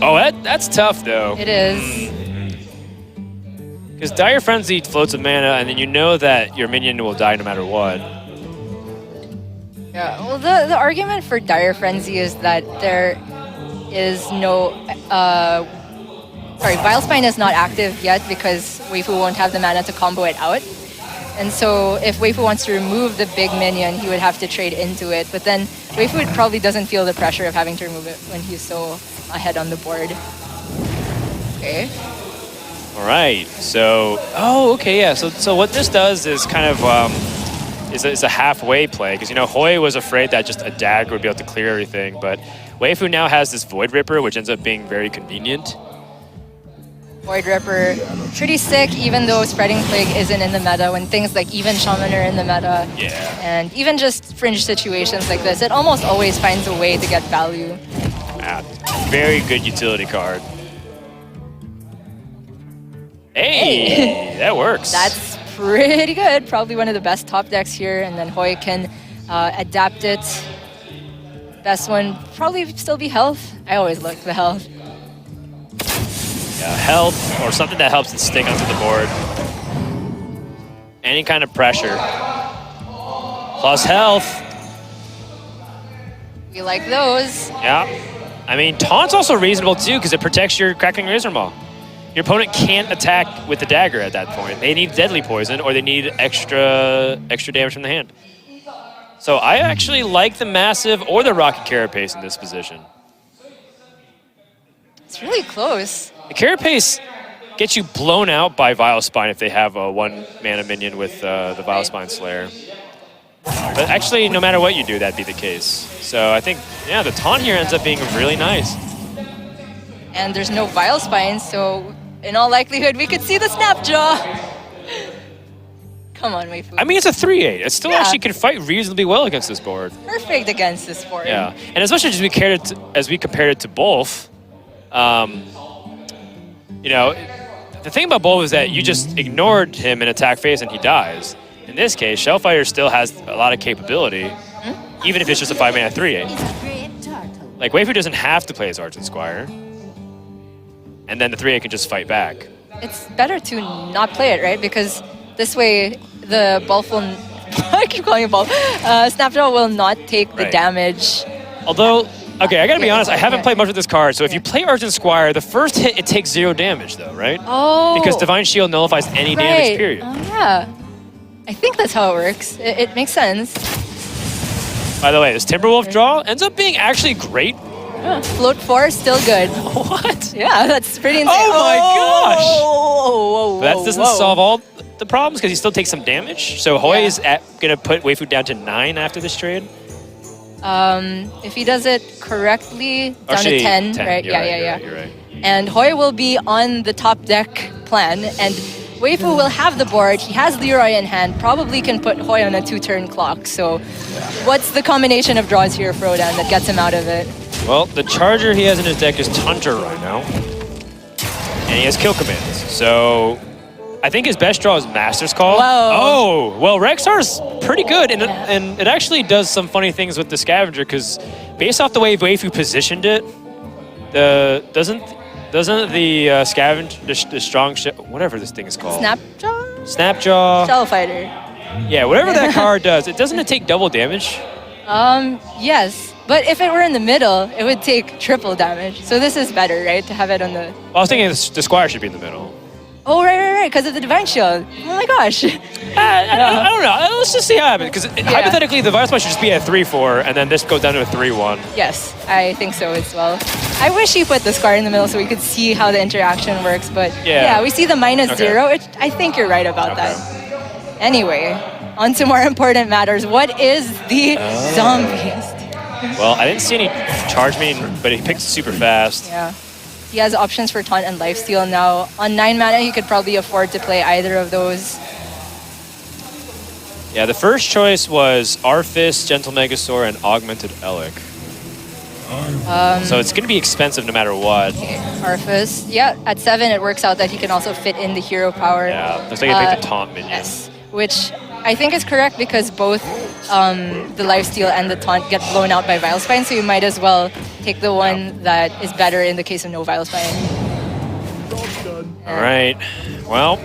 Oh, that's tough, though. It is. Because Dire Frenzy floats a mana, and then you know that your minion will die no matter what. Yeah, well, the argument for Dire Frenzy is that there is no... Vilespine is not active yet because Weifu won't have the mana to combo it out. And so if Weifu wants to remove the big minion, he would have to trade into it. But then Weifu probably doesn't feel the pressure of having to remove it when he's so ahead on the board. Okay. All right. So, okay, yeah. So what this does is kind of is a halfway play, because Hoej was afraid that just a dagger would be able to clear everything, but Weifu now has this Void Ripper, which ends up being very convenient. Void Ripper, pretty sick, even though Spreading Plague isn't in the meta, when things like Even Shaman are in the meta. Yeah. And even just fringe situations like this, it almost always finds a way to get value. Very good utility card. Hey, that works. That's pretty good. Probably one of the best top decks here, and then Hoej can adapt it. Best one probably still be health. I always look the health. Health, or something that helps it stick onto the board. Any kind of pressure. Plus health. We like those. Yeah. I mean, Taunt's also reasonable too, because it protects your Crackling Razor Maw. Your opponent can't attack with the dagger at that point. They need Deadly Poison, or they need extra damage from the hand. So I actually like the Massive or the Rocket Carapace in this position. It's really close. The Carapace gets you blown out by Vilespine if they have a 1 mana minion with the Vilespine Slayer. But actually, no matter what you do, that'd be the case. So I think, yeah, the taunt here ends up being really nice. And there's no Vilespine, so in all likelihood, we could see the Snapjaw. Come on, Weifu. I mean, it's a 3/8. It still actually can fight reasonably well against this board. Perfect against this board. Yeah, and especially as we compared it to both. The thing about Bulb is that you just ignored him in attack phase and he dies. In this case, Shellfire still has a lot of capability, even if it's just a 5-mana 3/8. Like, Weifu doesn't have to play his Argent Squire, and then the 3/8 can just fight back. It's better to not play it, right? Because this way, the Bulb will... I keep calling it Bulb. Snapjaw will not take the damage Although, okay, I gotta be Yeah, honest, I haven't yeah. played much with this card, so if you play Argent Squire, the first hit, it takes 0 damage though, right? Oh. Because Divine Shield nullifies any damage, period. Oh, yeah. I think that's how it works. It makes sense. By the way, this Timberwolf draw ends up being actually great. Float 4, still good. What? Yeah, that's pretty insane. Oh my gosh! Whoa, But that doesn't solve all the problems because he still takes some damage. So Hoej Yeah. is gonna put Weifu down to 9 after this trade. If he does it correctly, down Actually, to 10, right? You're right, You're right. And Hoej will be on the top deck plan, and Weifu will have the board. He has Leroy in hand, probably can put Hoej on a 2-turn clock. So what's the combination of draws here, Frodan, that gets him out of it? Well, the charger he has in his deck is Tunter right now. And he has kill commands. So I think his best draw is Master's Call. Whoa. Oh, well, Rexar's pretty good. And it actually does some funny things with the Scavenger because based off the way Weifu positioned it, doesn't the Scavenger, the strong, whatever this thing is called. Snapjaw? Snapjaw. Shell Fighter. Yeah, whatever that card does, doesn't it take double damage? Yes. But if it were in the middle, it would take triple damage. So this is better, right? To have it on the... Well, I was thinking the Squire should be in the middle. Oh, right, because of the Divine Shield. Oh my gosh. I don't know. Let's just see how it happens. Because hypothetically, the Virus Punch should just be a 3-4, and then this goes down to a 3-1. Yes, I think so as well. I wish he put the Scar in the middle so we could see how the interaction works. But yeah we see the -0. I think you're right about that. Anyway, on to more important matters. What is the Zombies? Well, I didn't see any charge main, but he picked super fast. Yeah. He has options for Taunt and Lifesteal now. On 9 mana, he could probably afford to play either of those. Yeah, the first choice was Arfist, Gentle Megasaur, and Augmented Elec. So it's going to be expensive no matter what. Okay, Arfus. Yeah, at 7, it works out that he can also fit in the hero power. Yeah, looks like he picked the Taunt minion. Yes, which I think is correct because both the Lifesteal and the Taunt get blown out by Vilespine, so you might as well take the one that is better in the case of no Vilespine. All right, well,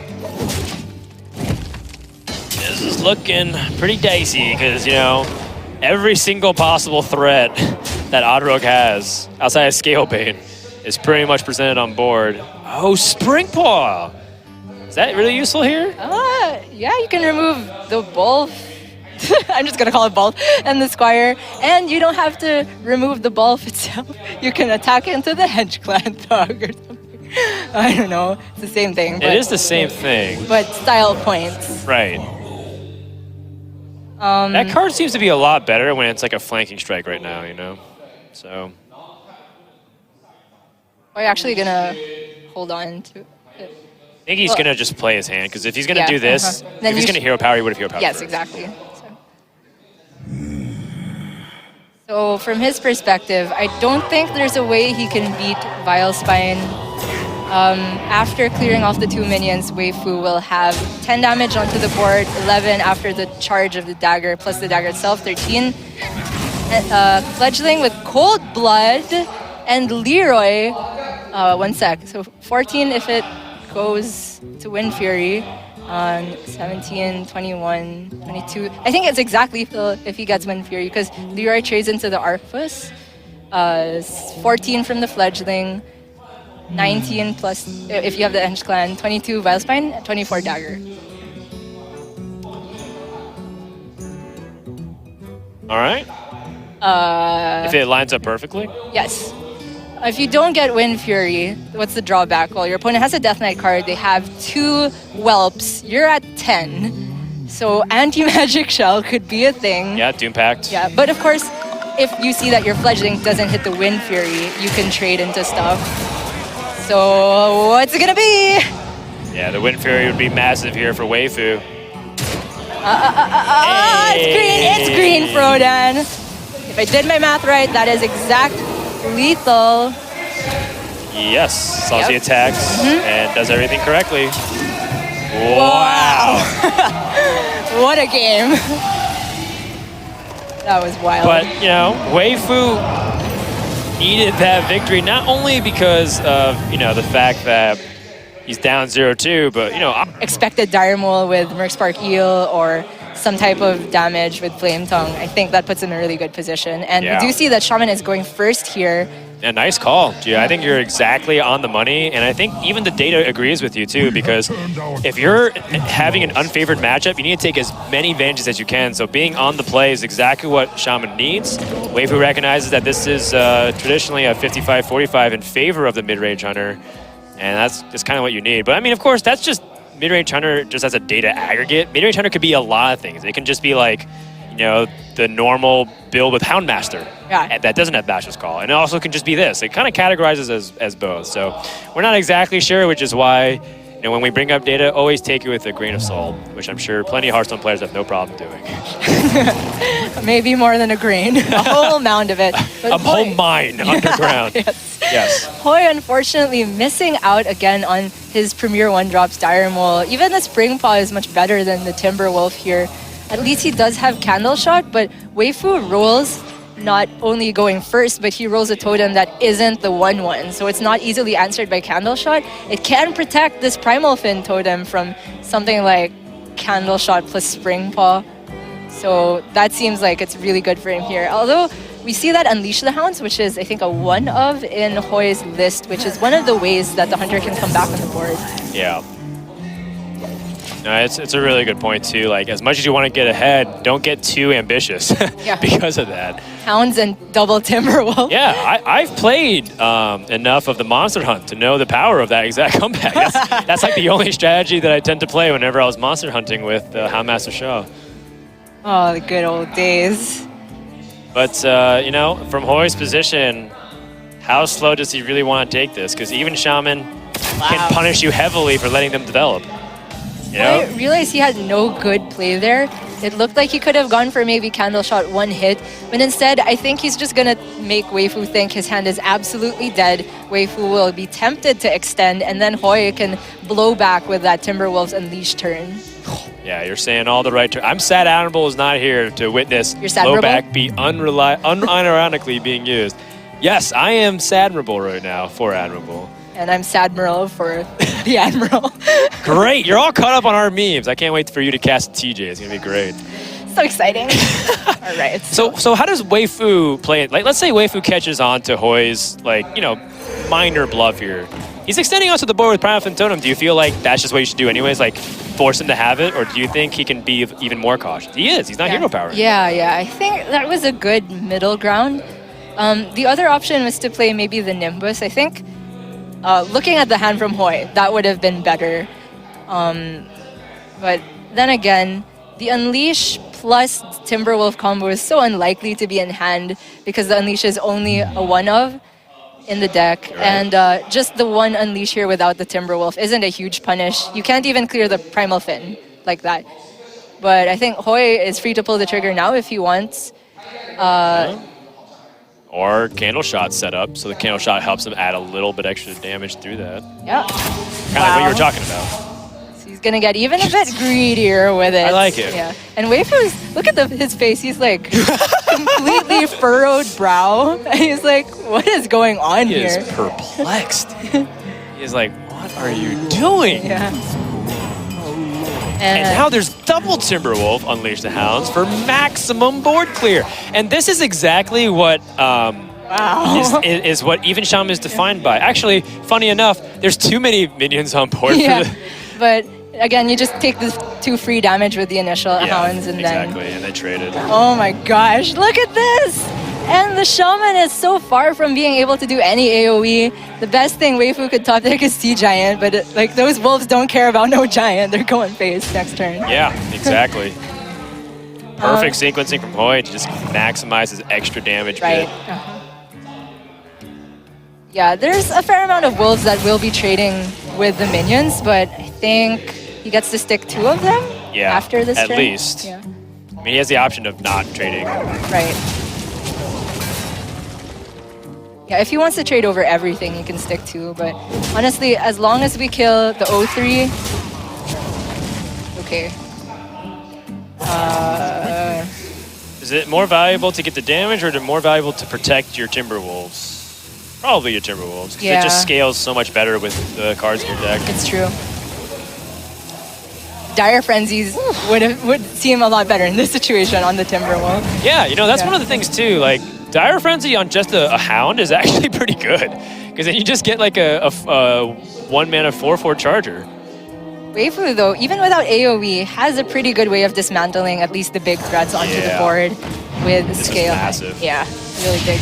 this is looking pretty dicey because, you know, every single possible threat that Odrogue has outside of Scalebane is pretty much presented on board. Oh, Spring Paw! Is that really useful here? Yeah, you can remove the Bulf. I'm just gonna call it Bulf and the Squire, and you don't have to remove the Bulf itself. You can attack into the Hedge Clan dog or something. I don't know. It's the same thing. But, It is the same thing. but style points. Right. That card seems to be a lot better when it's like a flanking strike right now, you know? So. Are you actually gonna hold on to it? I think he's gonna just play his hand, because if he's gonna do this, Then if he's you gonna hero power, he would have hero power. Yes, first. exactly. So from his perspective, I don't think there's a way he can beat Vilespine. After clearing off the 2 minions, Weifu will have 10 damage onto the board, 11 after the charge of the dagger, plus the dagger itself, 13. Fledgling with Cold Blood and Leroy, 1 sec. So 14 if it goes to Wind Fury. 17, 21, 22. I think it's exactly if he gets Wind Fury because Leroy trades into the Arcus. 14 from the Fledgling. 19 plus, if you have the Ench Clan, 22 Vilespine, 24 Dagger. All right. If it lines up perfectly. Yes. If you don't get Wind Fury, what's the drawback? Well, your opponent has a Death Knight card. They have 2 Whelps. You're at 10. So Anti-Magic Shell could be a thing. Yeah, Doom Pact. Yeah, but of course, if you see that your Fledgling doesn't hit the Wind Fury, you can trade into stuff. So what's it gonna be? Yeah, the Wind Fury would be massive here for Weifu. It's green, Frodan. If I did my math right, that is exact lethal. Yes, as long as he Yep. attacks and does everything correctly. Wow. What a game. That was wild. But, you know, Weifu needed that victory not only because of, you know, the fact that he's down 0-2, but, you know, Expected Dire Maul with Mercspark Eel or some type of damage with Flame Tongue, I think that puts him in a really good position. And Yeah. we do see that Shaman is going first here. Yeah, nice call, Gia. I think you're exactly on the money, and I think even the data agrees with you too, because if you're having an unfavored matchup, you need to take as many advantages as you can. So being on the play is exactly what Shaman needs. Weifu recognizes that this is traditionally a 55-45 in favor of the mid-range hunter, and that's just kind of what you need. But I mean, of course, that's just mid-range hunter just as a data aggregate. Mid-range hunter could be a lot of things. It can just be like, you know, the normal build with Houndmaster that doesn't have Bash's Call. And it also can just be this. It kind of categorizes as both. So we're not exactly sure, which is why, you know, when we bring up data, always take it with a grain of salt, which I'm sure plenty of Hearthstone players have no problem doing. Maybe more than a grain. A whole mound of it. But A whole mine underground. Yes. Yes. Hoej, unfortunately, missing out again on his premier 1-drops Dire Mole. Even the Spring Paw is much better than the Timberwolf here. At least he does have Candle Shot, but Weifu rolls not only going first, but he rolls a totem that isn't the 1/1. So it's not easily answered by Candle Shot. It can protect this Primal Fin totem from something like Candle Shot plus Spring Paw. So that seems like it's really good for him here. Although we see that Unleash the Hounds, which is, I think, a 1-of in Hoej's list, which is one of the ways that the hunter can come back on the board. Yeah. No, it's a really good point too. Like, as much as you want to get ahead, don't get too ambitious because of that. Hounds and double Timberwolf. Yeah, I've played enough of the Monster Hunt to know the power of that exact comeback. That's like the only strategy that I tend to play whenever I was monster hunting with Houndmaster Shaw. Oh, the good old days. But, you know, from Hoej's position, how slow does he really want to take this? Because even Shaman can punish you heavily for letting them develop. You know? I realized he had no good play there. It looked like he could have gone for maybe Candle Shot 1 hit, but instead, I think he's just gonna make Weifu think his hand is absolutely dead. Weifu will be tempted to extend, and then Hoej can blow back with that Timberwolves Unleash turn. Yeah, you're saying all the right terms. I'm sad Admirable is not here to witness blowback be unironically being used. Yes, I am Sadmirable right now for Admirable. And I'm Sadmiral for the Admiral. Great, you're all caught up on our memes. I can't wait for you to cast TJ. It's gonna be great. So exciting. All right. So how does Weifu play it? Like, let's say Weifu catches on to Hoej's, like, you know, minor bluff here. He's extending onto the board with Primal Fin Totem. Do you feel like that's just what you should do anyways? Like, force him to have it? Or do you think he can be even more cautious? He is. He's not hero power. Yeah. I think that was a good middle ground. The other option was to play maybe the Nimbus, I think. Looking at the hand from Hoej, that would have been better. But then again, the Unleash plus Timberwolf combo is so unlikely to be in hand because the Unleash is only a 1-of in the deck. Right. And just the one Unleash here without the Timberwolf isn't a huge punish. You can't even clear the Primal Fin like that. But I think Hoej is free to pull the trigger now if he wants. Or Candle Shot set up, so the Candle Shot helps him add a little bit extra damage through that. Yeah. Kind of what you were talking about. So he's gonna get even a bit greedier with it. I like it. Yeah. And Weifu's, look at his face. He's like completely furrowed brow. And he's like, what is going on here? He is perplexed. He's like, what are you doing? Yeah. And now there's double Timberwolf Unleash the Hounds for maximum board clear. And this is exactly what is what even Shaman is defined by. Actually, funny enough, there's too many minions on board. Yeah, but again, you just take the 2 free damage with the initial Hounds and exactly, and they traded. Oh my gosh, look at this! And the Shaman is so far from being able to do any AoE. The best thing Weifu could top deck is T-Giant, but like those wolves don't care about no Giant. They're going face next turn. Yeah, exactly. Perfect sequencing from Hoej to just maximize his extra damage bit. Yeah, there's a fair amount of wolves that will be trading with the minions, but I think he gets to stick 2 of them after this turn. At least. Yeah. I mean, he has the option of not trading. Right. Yeah, if he wants to trade over everything, he can stick 2, but honestly, as long as we kill the 0-3, okay. Is it more valuable to get the damage, or is it more valuable to protect your Timberwolves? Probably your Timberwolves, because it just scales so much better with the cards in your deck. It's true. Dire Frenzies would seem a lot better in this situation on the Timberwolf. Yeah, you know, that's Yeah. one of the things too. Like, Dire Frenzy on just a Hound is actually pretty good. Because then you just get like a 1-mana 4/4 charger. Weifu, though, even without AoE, has a pretty good way of dismantling at least the big threats onto the Yeah. board with This is scale. massive. Yeah, really big.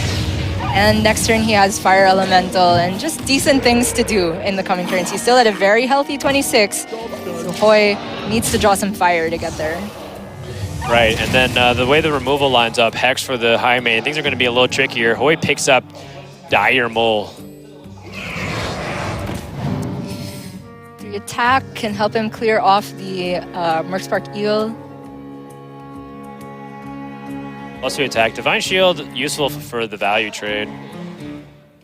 And next turn he has Fire Elemental and just decent things to do in the coming turns. He's still at a very healthy 26, so Hoej needs to draw some fire to get there. Right, and then the way the removal lines up, Hex for the high main, things are going to be a little trickier. Hoej picks up Dire Mole. The attack can help him clear off the Mercspark Eel. Plus we attack. Divine Shield, useful for the value trade.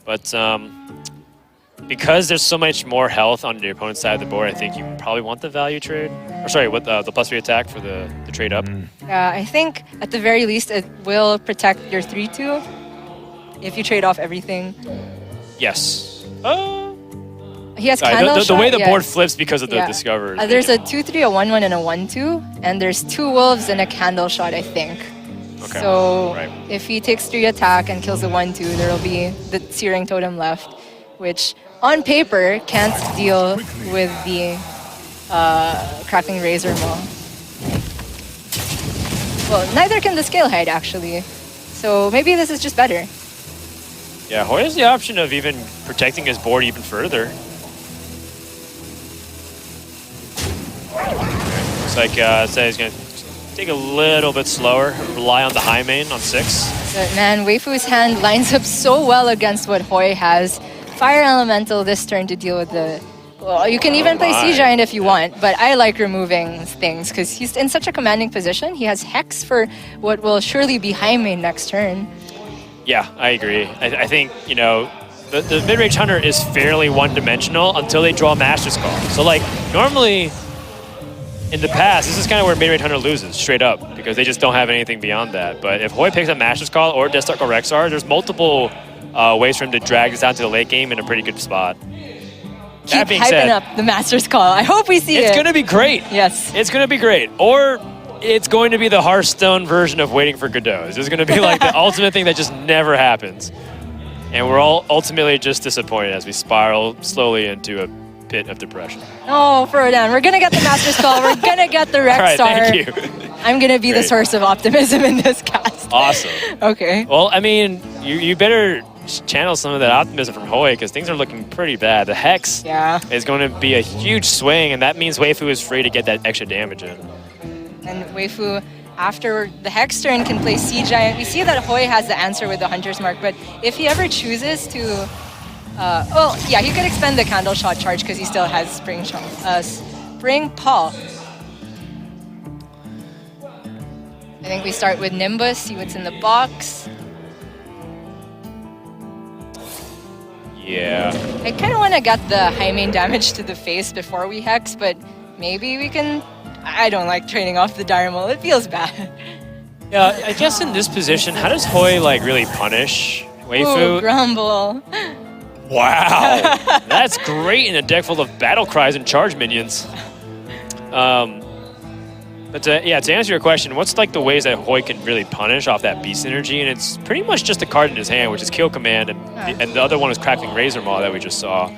But because there's so much more health on your opponent's side of the board, I think you probably want the value trade. Or sorry, what the plus 3 attack for the trade up. Yeah, I think at the very least it will protect your 3/2 if you trade off everything. Yes. He has Sorry, Candle the way Shot, the board yes. flips because of the Yeah. discover. There's a 2/3, a 1/1, and a 1/2, and there's 2 wolves and a Candle Shot, I think. Okay, So right. if he takes 3 attack and kills the 1/2, there'll be the Searing Totem left, which on paper can't deal with the Crackling Razor Maw. Well, neither can the Scale Hide actually. So maybe this is just better. Yeah, Hoej has the option of even protecting his board even further. Looks like say he's going to take a little bit slower, rely on the high main on 6. But man, Weifu's hand lines up so well against what Hoej has. Fire Elemental this turn to deal with the... Well, you can even play Sea my. Giant if you want, but I like removing things because he's in such a commanding position. He has Hex for what will surely be high main next turn. Yeah, I agree. I think, you know, the mid-range hunter is fairly one-dimensional until they draw Master's Call. So, like, normally in the past, this is kind of where mid-range hunter loses, straight up, because they just don't have anything beyond that. But if Hoej picks up Master's Call or Death Circle Rexar, there's multiple ways for him to drag this out to the late game in a pretty good spot. Keep That being hyping said, up the Master's Call. I hope we see it. it's going to be great. Yes. It's going to be great. Or it's going to be the Hearthstone version of Waiting for Godot. It's just going to be like the ultimate thing that just never happens. And we're all ultimately just disappointed as we spiral slowly into a pit of depression. Oh, Frodan, we're gonna get the Master's Call. We're gonna get the Rexar. All right, thank you. I'm gonna be the Great. source of optimism in this cast. Awesome. Okay. Well, I mean, you better channel some of that optimism from Hoej because things are looking pretty bad. The Hex Yeah. is going to be a huge swing, and that means Weifu is free to get that extra damage in. And Weifu, after the Hex turn, can play Sea Giant. We see that Hoej has the answer with the Hunter's Mark, but if he ever chooses to... well, yeah, he could expend the Candle Shot charge because he still has Spring Paw. I think we start with Nimbus, see what's in the box. Yeah. I kind of want to get the high main damage to the face before we Hex, but maybe we can... I don't like trading off the Dire Mole. It feels bad. Yeah, I guess in this position, how does Hoej like really punish Weifu? Ooh, Grumble. Wow, that's great in a deck full of battle cries and charge minions. But yeah, to answer your question, what's like the ways that Hoej can really punish off that beast energy? And it's pretty much just a card in his hand, which is Kill Command, and the other one is Crackling Razor Maw that we just saw.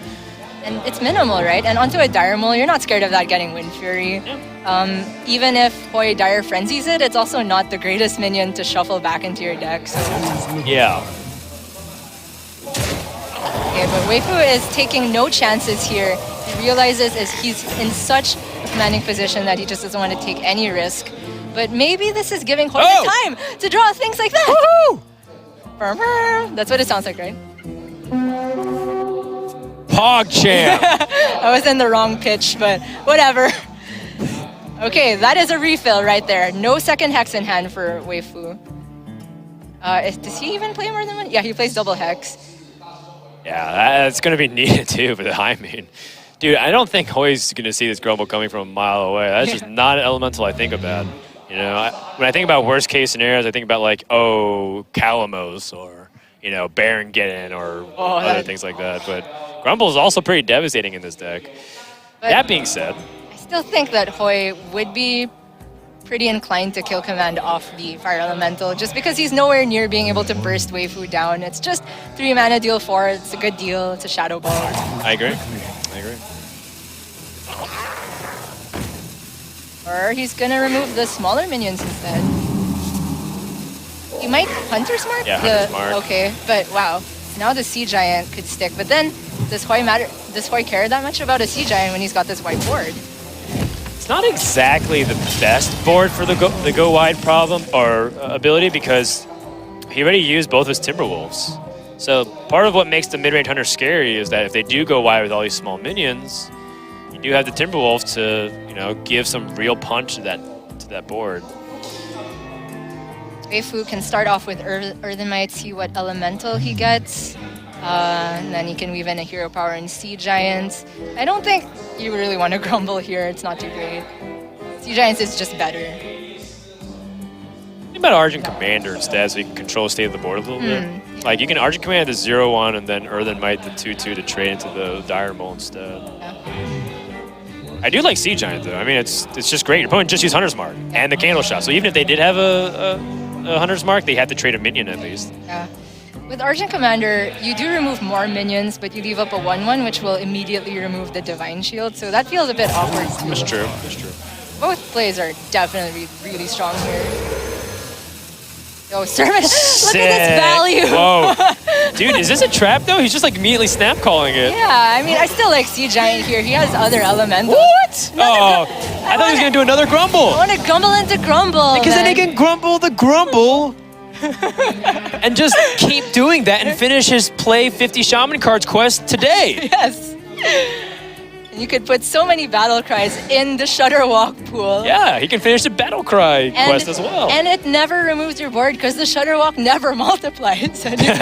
And it's minimal, right? And onto a Dire Mole, you're not scared of that getting Wind Fury. Even if Hoej Dire Frenzies it, it's also not the greatest minion to shuffle back into your deck. So. Yeah. Okay, but Weifu is taking no chances here. He realizes he's in such a commanding position that he just doesn't want to take any risk. But maybe this is giving Hoej the time to draw things like that. Woohoo! That's what it sounds like, right? PogChamp! I was in the wrong pitch, but whatever. Okay, that is a refill right there. No second Hex in hand for Weifu. Does he even play more than one? Yeah, he plays double Hex. Yeah, that's going to be needed too for the high main. Dude, I don't think Hoy's going to see this Grumble coming from a mile away. That's just not an elemental I think about. You know, when I think about worst case scenarios, I think about like, Calamos or, Baron Geddon or other things like that. But Grumble is also pretty devastating in this deck. But that being said, I Still think that Hoej would be pretty inclined to kill command off the Fire Elemental just because he's nowhere near being able to burst Weifu down. It's just 3 mana, deal 4. It's a good deal. It's a Shadow Ball. I agree. Or he's gonna remove the smaller minions instead. He might Hunter's Mark? Yeah, Hunter's Mark. Okay, but wow. Now the Sea Giant could stick. But then, does Hoej care that much about a Sea Giant when he's got this white board? It's not exactly the best board for the go wide problem or ability because he already used both his Timberwolves. So part of what makes the mid-range hunter scary is that if they do go wide with all these small minions, you do have the Timberwolf to, you know, give some real punch to that board. Weifu can start off with Earthen Might, see what elemental he gets. And then he can weave in a hero power and Sea Giants. I don't think you really want to grumble here. It's not too great. Sea Giants is just better. Think about Argent Commander instead, so you can control the state of the board a little bit. Like you can Argent Commander the 0/1 and then Earthen Might the 2/2 to trade into the Dire Mole instead. Yeah. I do like Sea Giant though. I mean, it's just great. Your opponent just used Hunter's Mark and the Candle Shot. So even if they did have a Hunter's Mark, they had to trade a minion at least. Yeah. With Argent Commander, you do remove more minions, but you leave up a 1/1, which will immediately remove the Divine Shield. So that feels a bit awkward too. That's true. That's true. Both plays are definitely really strong here. Yo, Servant, look at this value. Whoa. Dude, is this a trap though? He's just like immediately snap calling it. Yeah, I mean, I still like Sea Giant here. He has other elementals. What? Oh, I thought he was going to do another grumble. I want to grumble into grumble. Because then he can grumble the grumble. And just keep doing that and finish his play 50 Shaman cards quest today. Yes. And you could put so many battle cries in the Shutterwalk pool. Yeah, he can finish the Battle Cry quest as well. And it never removes your board because the Shutterwalk never multiplies anymore.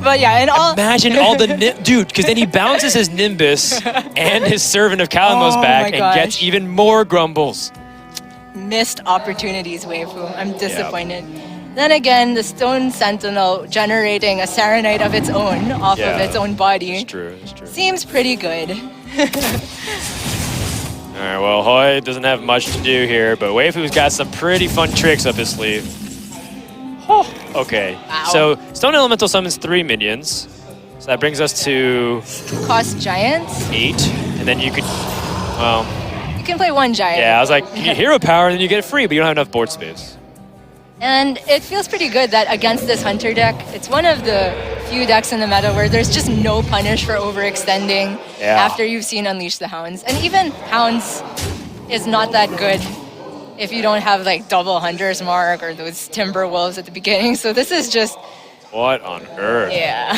But yeah, and all... Imagine all the... Dude, because then he bounces his Nimbus and his Servant of Kalimos back and gets even more grumbles. Missed opportunities, Weifu. I'm disappointed. Yep. Then again, the Stone Sentinel generating a Serenite of its own off of its own body. It's true, it's true. Seems pretty good. Alright, well, Hoej doesn't have much to do here, but Weifu's got some pretty fun tricks up his sleeve. Oh, okay. Wow. So, Stone Elemental summons 3 minions. So that brings us to... Cost Giants? 8. And then you could... Well... You can play 1 Giant. Yeah, I was like, you get Hero Power, and then you get it free, but you don't have enough board space. And it feels pretty good that against this Hunter deck, it's one of the few decks in the meta where there's just no punish for overextending after you've seen Unleash the Hounds. And even Hounds is not that good if you don't have like double Hunter's Mark or those Timberwolves at the beginning. So this is just... What on earth? Yeah.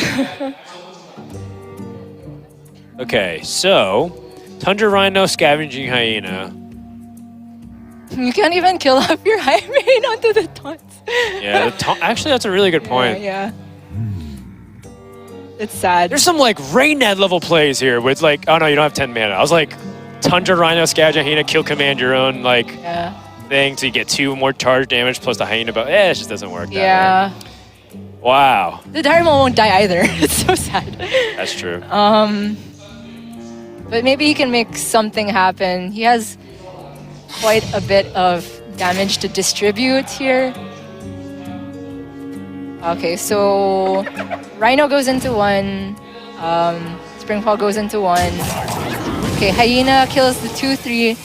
Okay, so... Tundra Rhino, Scavenging Hyena. You can't even kill off your high main onto the taunts. Yeah, actually that's a really good point. Yeah. It's sad. There's some like Raynad level plays here with like, oh no, you don't have 10 mana. I was like, Tundra Rhino, Scavenging Hyena, kill command your own like thing, so you get 2 more charge damage plus the Hyena, but it just doesn't work that way. Wow. The Dire Mole won't die either. It's so sad. That's true. But maybe he can make something happen. He has quite a bit of damage to distribute here. Okay, so Rhino goes into 1. Springfall goes into 1. Okay, Hyena kills the 2/3.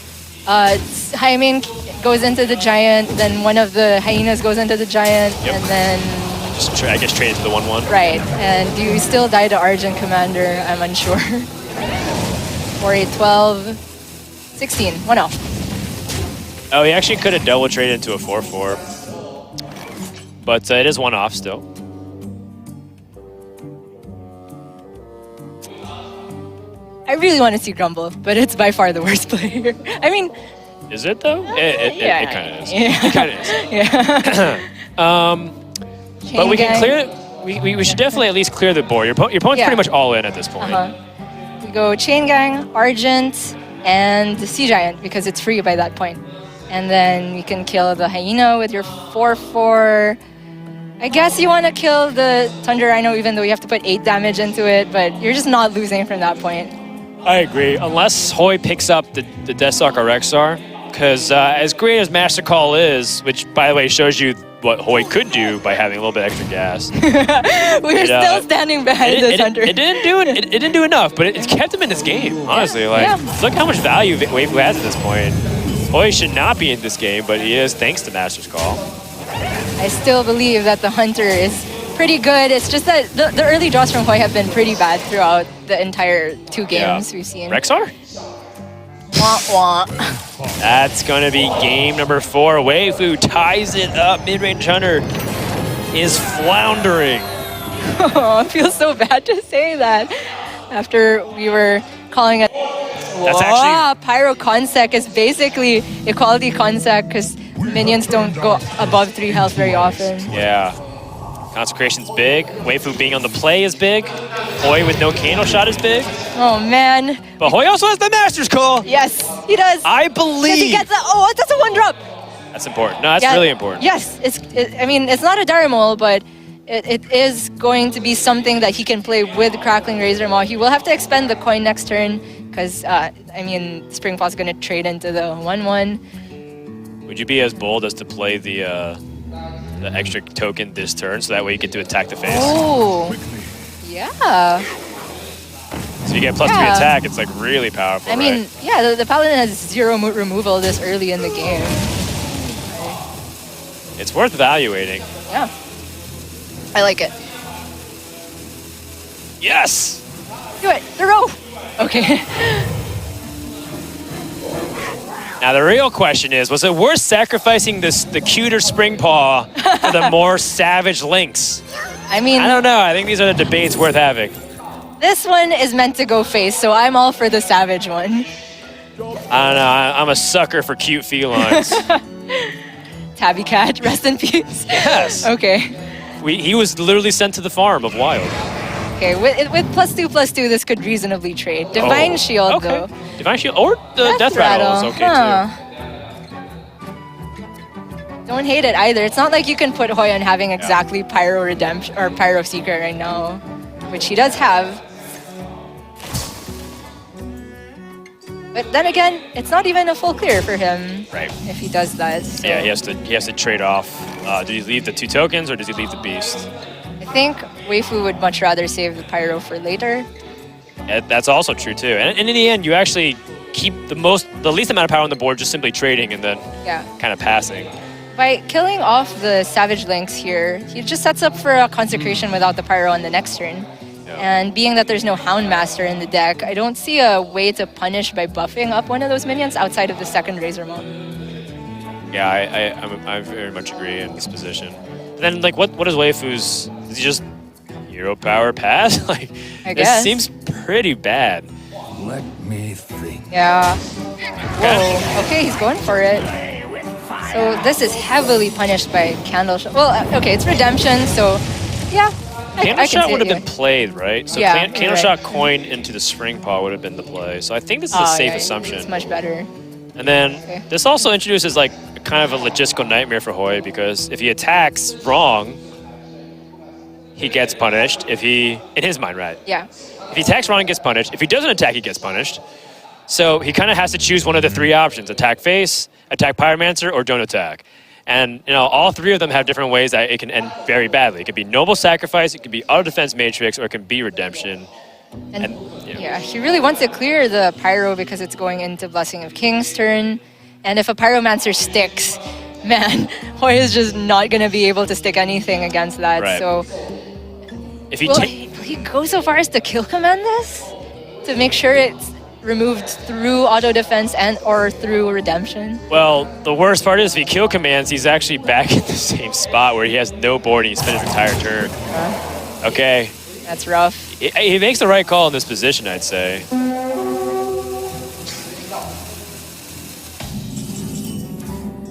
Hymen goes into the Giant. Then one of the Hyenas goes into the Giant, and then just I guess trade to the 1/1. Right, and do you still die to Argent Commander? I'm unsure. 4, 8, 12, 16. 1 off. Oh, he actually could have double traded into a 4/4. But it is 1 off still. I really want to see Grumble, but it's by far the worst player. I mean... Is it though? It kind of is. Yeah. It kind of is. But we can clear... We should definitely at least clear the board. Your opponent's pretty much all in at this point. We go Chain Gang, Argent, and the Sea Giant because it's free by that point. And then we can kill the Hyena with your 4/4. I guess you want to kill the Thunder Rhino even though you have to put 8 damage into it, but you're just not losing from that point. I agree. Unless Hoej picks up the Deathstalker Rexar, because as great as Master Call is, which by the way shows you what Hoej could do by having a little bit extra gas. We're still standing behind this hunter. It didn't do enough, but it kept him in this game. Honestly, look how much value Weifu has at this point. Hoej should not be in this game, but he is thanks to Master's Call. I still believe that the hunter is pretty good. It's just that the early draws from Hoej have been pretty bad throughout the entire 2 games we've seen. Rexar? Wah, wah. That's going to be game number 4. Weifu ties it up. Mid-range hunter is floundering. Oh, it feels so bad to say that after we were calling it. That's actually... Pyro Consec is basically equality Consec because minions don't go above 3 health very often. Yeah. Consecration's big. Weifu being on the play is big. Hoej with no candle shot is big. Oh, man. But Hoej also has the Master's Call. Yes, he does. I believe. He gets that's a 1-drop. That's important. No, that's really important. Yes, I mean, it's not a Darimol, but it is going to be something that he can play with Crackling Razor Maw. He will have to expend the coin next turn because, I mean, Springpaw's going to trade into the 1-1. Would you be as bold as to play the extra token this turn so that way you get to attack the face? Oh, yeah. So you get +3 attack, it's like really powerful. I mean, yeah, the Paladin has 0 moot removal this early in the game. It's worth evaluating. Yeah. I like it. Yes! Do it! The row! Okay. Now the real question is, was it worth sacrificing the cuter Springpaw for the more savage Lynx? I mean... I don't know, I think these are the debates worth having. This one is meant to go face, so I'm all for the savage one. I don't know, I'm a sucker for cute felines. Tabby Cat, rest in peace. Yes. Okay. He was literally sent to the farm of Wild. Okay, with +2/+2, this could reasonably trade. Divine Shield, though. Divine Shield, or the Death Rattle is okay, too. Don't hate it either. It's not like you can put Hoej on having exactly Pyro Redemption or Pyro Secret right now, which he does have. But then again, it's not even a full clear for him. Right. If he does that. So. Yeah, he has to trade off. Did he leave the 2 tokens or does he leave the Beast? I think Weifu would much rather save the Pyro for later. Yeah, that's also true too. And in the end, you actually keep the least amount of power on the board just simply trading and then kind of passing. By killing off the Savage Lynx here, he just sets up for a Consecration without the Pyro on the next turn. And being that there's no Houndmaster in the deck, I don't see a way to punish by buffing up one of those minions outside of the second Razor Maw. Yeah, I very much agree in this position. But then, like, what is Weifu's? Does he just hero power pass? Like, I guess. This seems pretty bad. Let me think. Yeah. Whoa. Okay, he's going for it. So this is heavily punished by Candle Shot. Well, okay, it's Redemption, so yeah. Candle Shot would have been played, right? So Yeah, Candle Shot coin into the Springpaw would have been the play. So I think this is a safe assumption. It's much better. And then this also introduces like kind of a logistical nightmare for Hoej because if he attacks wrong, he gets punished. If he, in his mind, right? Yeah. If he attacks wrong, he gets punished. If he doesn't attack, he gets punished. So he kind of has to choose one of the 3 options: attack face, attack Pyromancer, or don't attack. And you know, all 3 of them have different ways that it can end very badly. It could be Noble Sacrifice, it could be Auto Defense Matrix, or it can be Redemption. And yeah, he really wants to clear the Pyro because it's going into Blessing of King's turn. And if a Pyromancer sticks, man, Hoej is just not going to be able to stick anything against that. Right. So if will he go so far as to kill command this? To make sure it's removed through auto defense and or through redemption? Well, the worst part is if he kill commands, he's actually back in the same spot where he has no board and he spent his entire turn. Okay. That's rough. He makes the right call in this position, I'd say.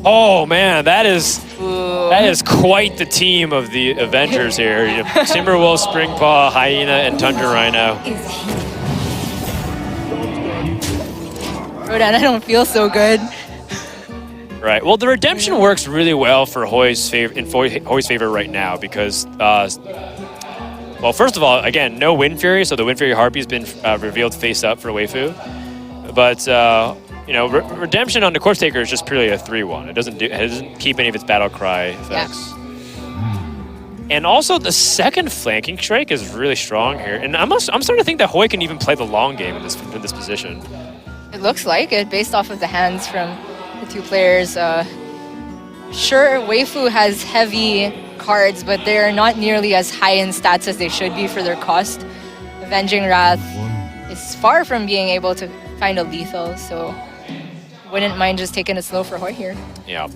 Oh man, that is quite the team of the Avengers here. You have Timberwolf, Springpaw, Hyena, and Tundra Rhino. Rodan, I don't feel so good. Right. Well, the redemption works really well for Hoej's favor right now because Well, first of all, again, no Wind Fury, so the Wind Fury Harpy's been revealed face up for Weifu. But you know, Redemption on the Corpse Taker is just purely a 3-1. It doesn't keep any of its battle cry effects. And also, the second flanking strike is really strong here. And I'm starting to think that Hoej can even play the long game in this position. It looks like it, based off of the hands from the two players. Sure, Weifu has heavy cards, but they are not nearly as high in stats as they should be for their cost. Avenging Wrath is far from being able to find a lethal, so wouldn't mind just taking it slow for Hoej here. Yeah.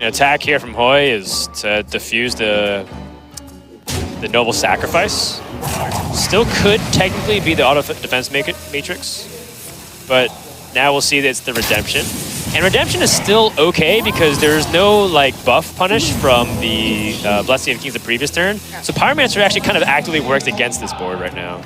An attack here from Hoej is to defuse the Noble Sacrifice. Still could technically be the auto defense matrix, but now we'll see that it's the Redemption. And Redemption is still okay because there's no like buff punish from the Blessing of Kings the previous turn. So Pyromancer actually kind of actively works against this board right now.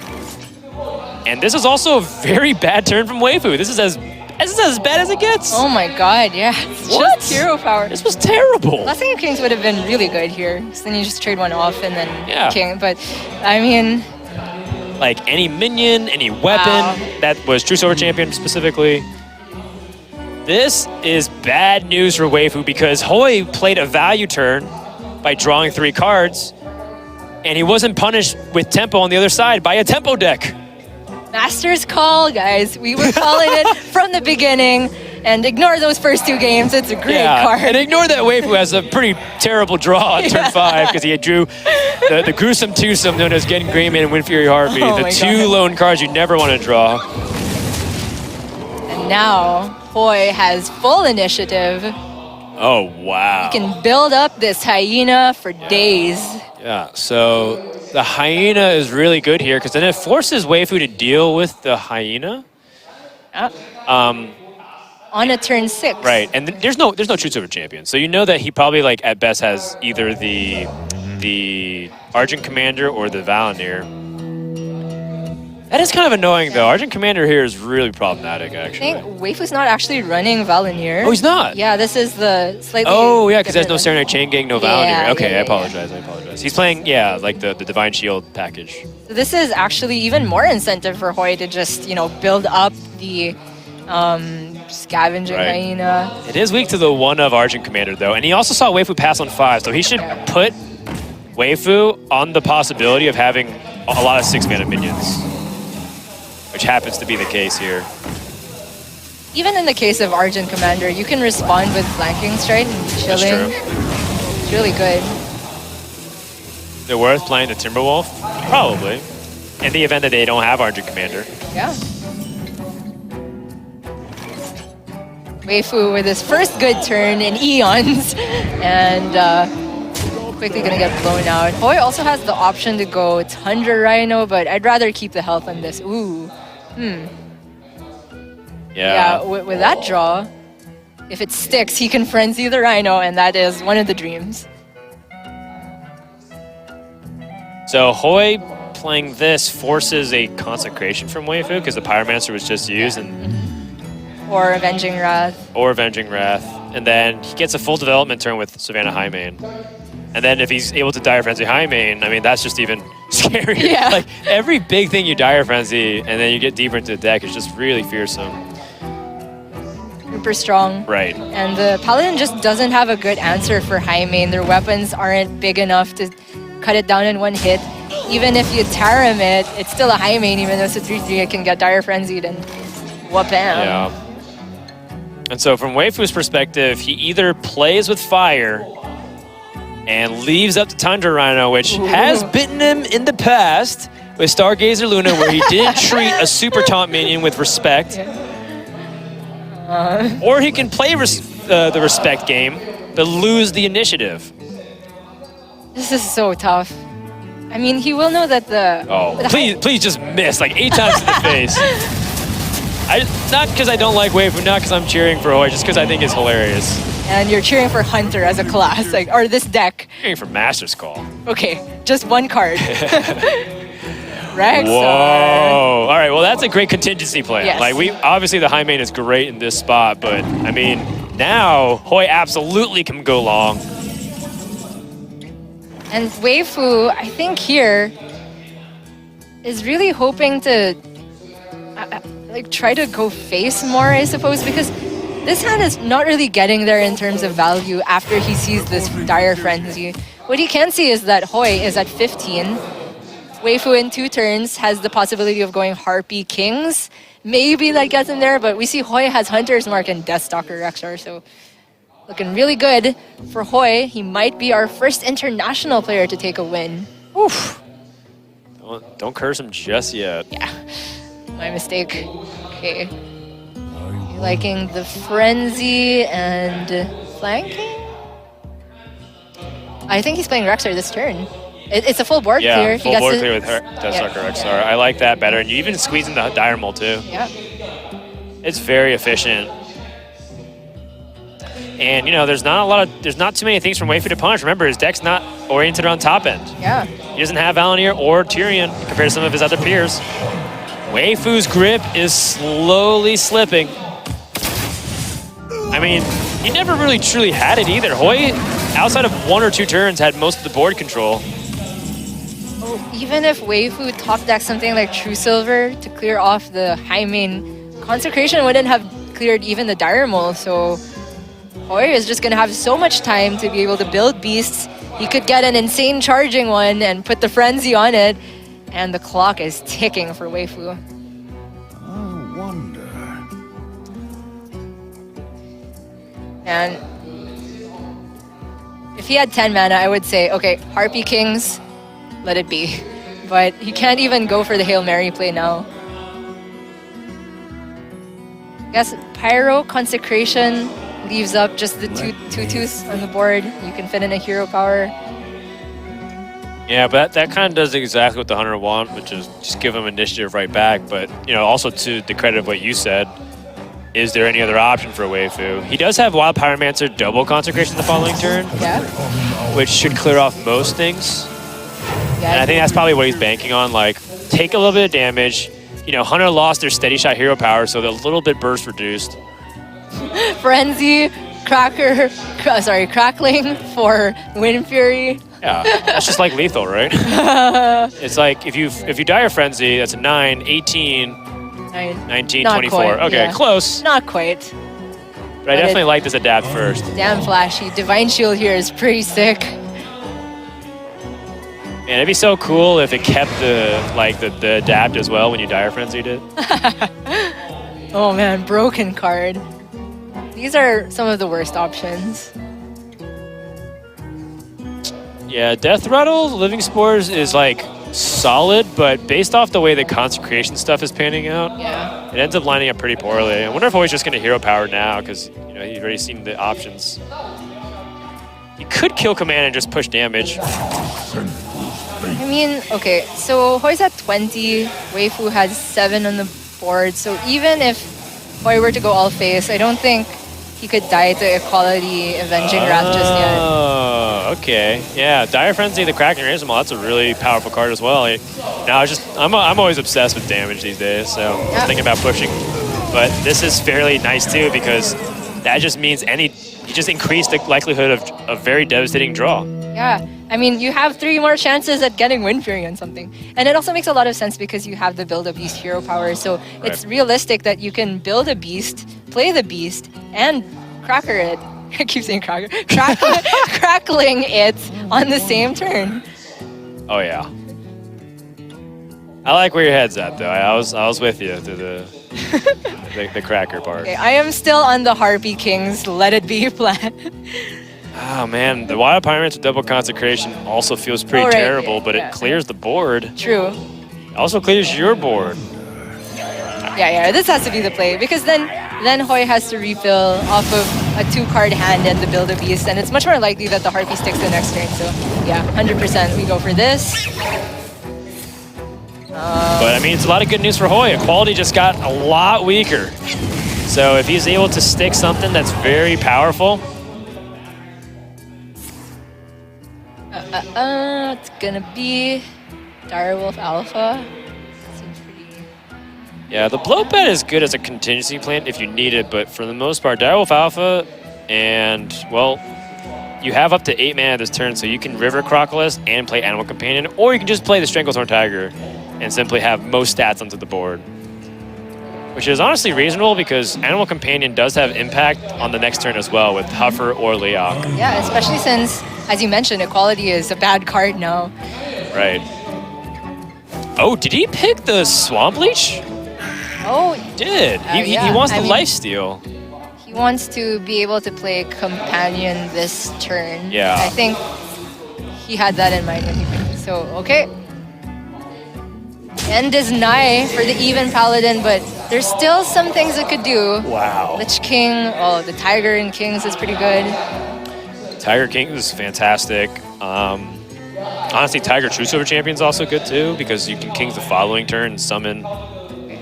And this is also a very bad turn from Weifu. This is as bad as it gets. Oh my god, yeah. It's What? just hero power. This was terrible. Blessing of Kings would have been really good here, because then you just trade one off and then Yeah. King. But, I mean, Like any minion, any weapon, Wow. that was True Silver Champion specifically. This is bad news for Weifu because Hoej played a value turn by drawing 3 cards, and he wasn't punished with tempo on the other side by a tempo deck. Master's call, guys. We were calling it from the beginning. And ignore those first 2 games. It's a great card. And ignore that Weifu has a pretty terrible draw on turn 5 because he drew the gruesome twosome known as Getting Greyman and Wind Fury Harpy, Oh the my 2 God. lone cards you never want to draw. And now, Hoej has full initiative. Oh, wow. He can build up this hyena for days. Yeah, so the hyena is really good here because then it forces Weifu to deal with the hyena. On a turn 6. Right, and there's no True Silver Champion, so you know that he probably like at best has either the Argent Commander or the Valinir. That is kind of annoying though. Argent Commander here is really problematic I actually. think Weifu's not actually running Valinir. Oh, he's not? Yeah, this is the slightly. Oh yeah, because there's no different Serenade Chain Gang, no Yeah, Valinir. Okay, yeah, I apologize. He's playing like the Divine Shield package. one. So this is actually even more incentive for Hoej to just build up the scavenging Right. hyena. It is weak to the one of Argent Commander though, and he also saw Weifu pass on 5, so he should put Weifu on the possibility of having a lot of 6-mana minions, which happens to be the case here. Even in the case of Argent Commander, you can respond with flanking strike and chilling. That's true. It's really good. Is it worth playing the Timberwolf? Probably. In the event that they don't have Argent Commander. Yeah. Weifu with his first good turn in eons, and quickly gonna get blown out. Hoej also has the option to go Tundra Rhino, but I'd rather keep the health on this. Ooh. Yeah, with that draw, if it sticks, he can frenzy the Rhino, and that is one of the dreams. So Hoej playing this forces a consecration from Weifu because the Pyromancer was just used, Or Avenging Wrath. or Avenging Wrath, and then he gets a full development turn with Savannah Highmane. And then if he's able to Dire Frenzy Highmane, I mean, that's just even scarier. Yeah. Like, every big thing you Dire Frenzy, and then you get deeper into the deck, is just really fearsome. Super strong. Right. And the Paladin just doesn't have a good answer for Highmane. Their weapons aren't big enough to cut it down in one hit. Even if you Tarim it, it's still a Highmane, even though it's a 3/3, it can get Dire Frenzied and whoop him. Yeah. And so from Weifu's perspective, he either plays with fire and leaves up to Tundra Rhino, which has bitten him in the past with Stargazer Luna, where he didn't treat a super taunt minion with respect. Or he can play the respect game, but lose the initiative. This is so tough. I mean, he will know that the... Oh, the please just miss like 8 times in the face. Not because I don't like Weifu, not because I'm cheering for Hoej, just because I think it's hilarious. And you're cheering for Hunter as a class, like, or this deck. Cheering for Master's Call. Okay, just one card. Rex. Whoa! All right, well that's a great contingency plan. Yes. Like obviously the Highmane is great in this spot, but I mean now Hoej absolutely can go long. And Weifu, I think here, is really hoping to like try to go face more, I suppose, because this hand is not really getting there in terms of value after he sees this dire frenzy. What he can see is that Hoej is at 15. Weifu in 2 turns has the possibility of going Harpy Kings. Maybe that gets him there, but we see Hoej has Hunter's Mark and Deathstalker Rexar, so looking really good for Hoej. He might be our first international player to take a win. Oof. Don't curse him just yet. Yeah, my mistake. Okay. You liking the Frenzy and flanking? I think he's playing Rexar this turn. It's a full board clear. Full board clear with Deathstalker Rexar. Yeah. I like that better. And you even squeeze in the Dire Mole too. Yeah. It's very efficient. And you know, there's not too many things from Weifu to punish. Remember, his deck's not oriented around top end. Yeah. He doesn't have Valenier or Tyrion compared to some of his other peers. Weifu's grip is slowly slipping. I mean, he never really truly had it either. Hoej, outside of 1 or 2 turns, had most of the board control. Oh, even if Weifu top decked something like True Silver to clear off the high main, Consecration wouldn't have cleared even the Dire Mole, so Hoej is just going to have so much time to be able to build beasts. He could get an insane charging one and put the Frenzy on it, and the clock is ticking for Weifu. I wonder. And if he had 10 mana, I would say, okay, Harpy Kings, let it be. But he can't even go for the Hail Mary play now. I guess Pyro, Consecration leaves up just the 2/2s on the board. You can fit in a hero power. Yeah, but that kind of does exactly what the Hunter want, which is just give him initiative right back. But, you know, also to the credit of what you said, is there any other option for Weifu? He does have Wild Pyromancer double Consecration the following turn, Yeah. which should clear off most things. And I Yeah. think that's probably what he's banking on, like, take a little bit of damage. You know, Hunter lost their Steady Shot hero power, so they're a little bit burst reduced. Frenzy, Crackling for Wind Fury. Yeah, that's just like lethal, right? It's like if you die a Frenzy, that's a 9, 18, 19, Not 24. quite, Okay, yeah. close. Not quite. But I definitely like this adapt first. Damn flashy. Divine Shield here is pretty sick. And it'd be so cool if it kept the adapt as well when you dire frenzied it. Oh man, broken card. These are some of the worst options. Yeah, Death Rattle, Living Spores is like solid, but based off the way the Consecration stuff is panning out, Yeah. it ends up lining up pretty poorly. I wonder if Hoej's just going to hero power now because you know he's already seen the options. He could kill command and just push damage. I mean, okay, so Hoej's at 20, Weifu has 7 on the board, so even if Hoej were to go all face, I don't think he could die to Equality Avenging Wrath just yet. Oh, okay. Yeah, Dire Frenzy, the Kraken Razor Maul, that's a really powerful card as well. I'm always obsessed with damage these days, so I was thinking about pushing. But this is fairly nice too because that just means you just increase the likelihood of a very devastating draw. Yeah, I mean, you have 3 more chances at getting Wind Fury on something. And it also makes a lot of sense because you have the build a beast hero power, so it's realistic that you can build a beast, play the beast, and cracker it. I keep saying cracker. Crackling it on the same turn. Oh yeah. I like where your head's at though. I was with you to the cracker part. Okay, I am still on the Harpy Kings let it be plan. Oh man, the Wild Pyromancer double Consecration also feels pretty terrible, but it clears the board. True. It also clears your board. Yeah, this has to be the play because then Hoej has to refill off of a 2-card hand and the build a beast, and it's much more likely that the Harpy sticks the next turn. So yeah, 100% we go for this. But I mean, it's a lot of good news for Hoej. Equality just got a lot weaker. So if he's able to stick something that's very powerful. It's gonna be Direwolf Alpha. Seems pretty. Yeah, the bloat bet is good as a contingency plan if you need it, but for the most part, Direwolf Alpha and, well, you have up to 8 mana this turn, so you can River Crocodilus and play Animal Companion, or you can just play the Stranglethorn Tiger and simply have most stats onto the board. Which is honestly reasonable because Animal Companion does have impact on the next turn as well with Huffer or Leok. Yeah, especially since, as you mentioned, Equality is a bad card now. Right. Oh, did he pick the Swamp Leech? Oh, He did. He yeah. wants the I mean, lifesteal. he wants to be able to play Companion this turn. Yeah. I think he had that in mind when he picked it. So, okay. End is nigh for the even Paladin, but there's still some things it could do. Wow. Lich King, oh, the Tiger in Kings is pretty good. Tiger King is fantastic. Honestly, Tiger True Silver Champion is also good too because you can Kings the following turn and summon,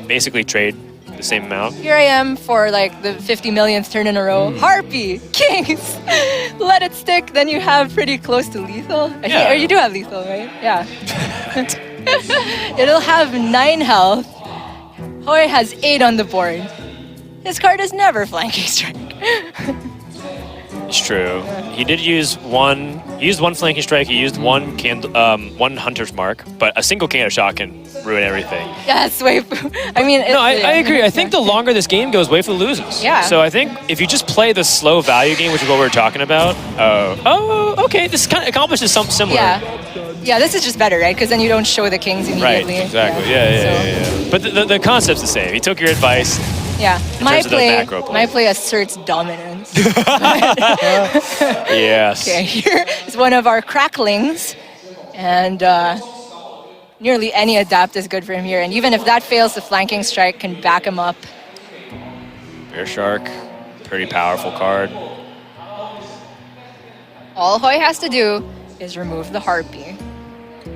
basically trade the same amount. Here I am for like the 50 millionth turn in a row. Harpy, Kings, let it stick. Then you have pretty close to lethal. I think, Yeah. or you do have lethal, right? Yeah. It'll have 9 health. Hoej has 8 on the board. His card is never Flanking Strike. It's true. He did use one. He used one Flanking Strike. He used one one Hunter's Mark, but a single Can of Shot can ruin everything. Yes, Weifu. I mean, No, I agree. I think the longer this game goes, Weifu loses. Yeah. So I think if you just play the slow value game, which is what we were talking about. Okay. This kind of accomplishes something similar. Yeah, this is just better, right? Because then you don't show the Kings immediately. Right. Exactly. Yeah. But the concept's the same. He took your advice. Yeah, terms of the macro play. my play asserts dominance. Yes. Okay, here is one of our cracklings, and nearly any adapt is good for him here. And even if that fails, the Flanking Strike can back him up. Bear Shark, pretty powerful card. All Hoej has to do is remove the Harpy.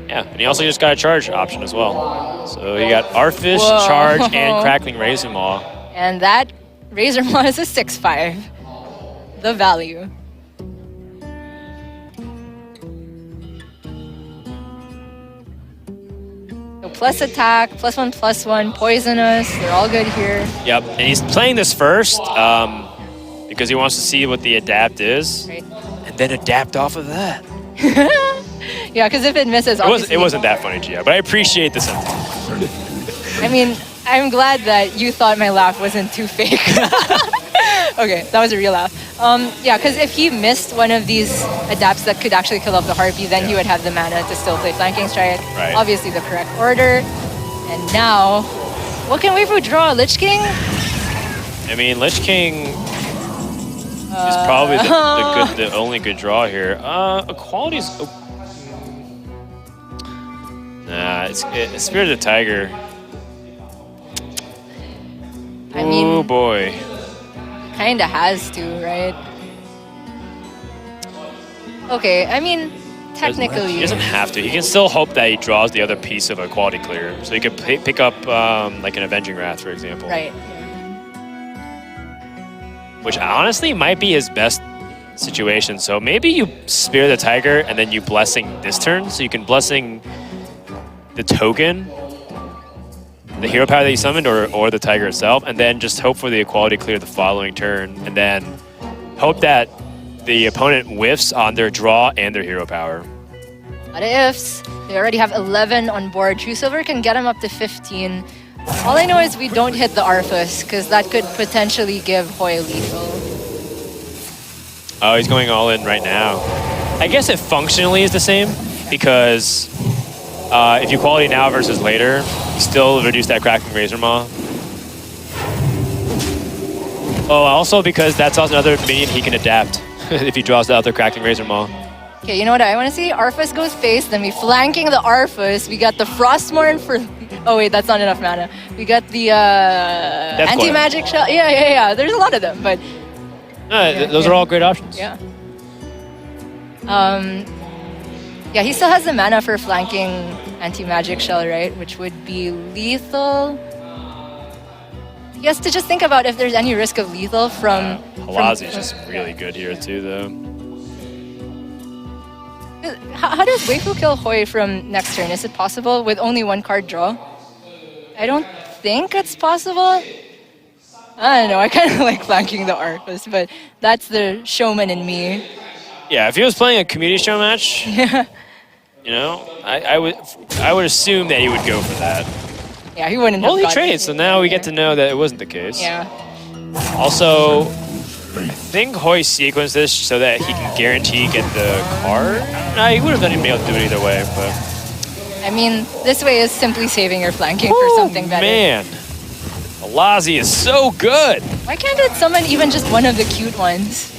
Yeah, and he also just got a charge option as well. So he got Arfish, Whoa. Charge, and Crackling Razor Maw. And that Razor Maw is a 6/5. The value. So plus attack, +1/+1, poisonous. They're all good here. Yep, and he's playing this first because he wants to see what the adapt is, Right. and then adapt off of that. Yeah, because if it misses, It wasn't that funny, Gia, but I appreciate the sentiment. I mean, I'm glad that you thought my laugh wasn't too fake. Okay, that was a real laugh. Yeah, because if he missed one of these adapts that could actually kill off the Harpy, then he would have the mana to still play Flanking Strike. Right. Obviously the correct order. And now, what can Weifu draw? Lich King? I mean, Lich King is probably the only good draw here. Equality's... Nah, it's Spirit of the Tiger. I mean, Oh boy. kinda has to, right? Okay, I mean, technically... He doesn't have to. He can still hope that he draws the other piece of a quality clear. So he could pick up like an Avenging Wrath, for example. Right. Which honestly might be his best situation. So maybe you Spear the Tiger and then you Blessing this turn. So you can Blessing the token, the hero power that you summoned, or the Tiger itself, and then just hope for the equality clear the following turn, and then hope that the opponent whiffs on their draw and their hero power. A lot of ifs. They already have 11 on board. True Silver can get them up to 15. All I know is we don't hit the Arthas, because that could potentially give Hoej lethal. Oh, he's going all in right now. I guess it functionally is the same, because if you quality now versus later, you still reduce that Cracking Razor Maw. Oh, also because that's also another minion he can adapt if he draws the other Cracking Razor Maw. Okay, you know what I want to see? Arthas goes face, then we flanking the Arthas. We got the Frostmourne for... Oh wait, that's not enough mana. We got the anti-magic shell. Yeah. There's a lot of them, but... Those are all great options. Yeah. Yeah, he still has the mana for flanking anti-magic shell, right? Which would be lethal. He has to just think about if there's any risk of lethal from... Halazi's just really good here too, though. How does Weifu kill Hoej from next turn? Is it possible with only one card draw? I don't think it's possible. I don't know, I kind of like flanking the Arthas, but that's the showman in me. Yeah, if he was playing a community show match, you know, I would assume that he would go for that. Yeah, he wouldn't Well, have he gotten trades, so it now we get either. to know that it wasn't the case. Yeah. Also, I think Hoej sequenced this so that he can guarantee get the card. Nah, he would have been able to do it either way, but... I mean, this way is simply saving your flanking for something better. Man, Alazi is so good. Why can't it summon even just one of the cute ones?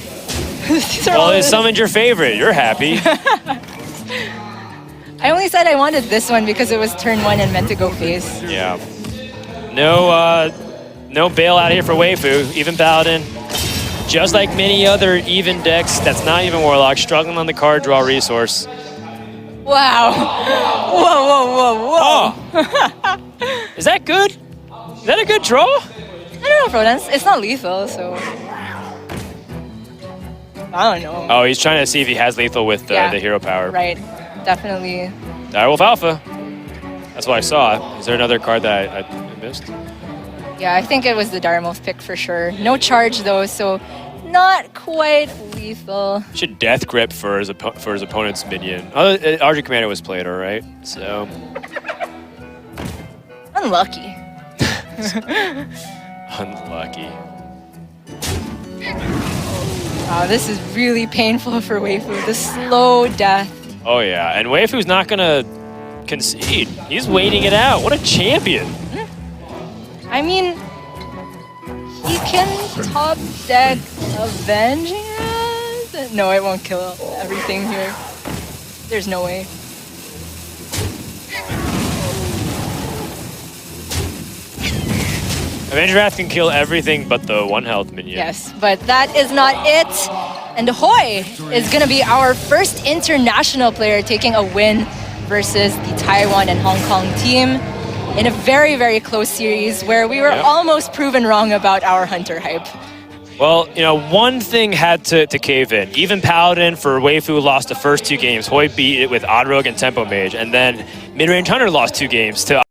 These are Well, all it summoned your favorite. You're happy. I only said I wanted this one because it was turn 1 and meant to go face. Yeah. No bailout here for Weifu. Even Paladin. Just like many other even decks that's not even Warlock, struggling on the card draw resource. Wow. Whoa, whoa, whoa, whoa. Oh! Is that good? Is that a good draw? I don't know, Frodance. It's not lethal, so... I don't know. Oh, he's trying to see if he has lethal with the hero power. Right. Definitely. Direwolf Alpha. That's what I saw. Is there another card that I missed? Yeah, I think it was the Darmoth pick for sure. No charge, though, so not quite lethal. Should Death Grip for his opponent's minion. Archer Commander was played, alright. So... Unlucky. Unlucky. Wow, this is really painful for Weifu. The slow death. Oh yeah, and Weifu's not gonna concede. He's waiting it out. What a champion. I mean, he can top deck Avenging Hand? No, it won't kill everything here. There's no way. Avenger Wrath can kill everything but the 1 health minion. Yes, but that is not it. And Hoej is going to be our first international player taking a win versus the Taiwan and Hong Kong team in a very, very close series where we were almost proven wrong about our Hunter hype. Well, you know, one thing had to cave in. Even Paladin for Weifu lost the first 2 games. Hoej beat it with Odd Rogue and Tempo Mage. And then Mid-Range Hunter lost 2 games to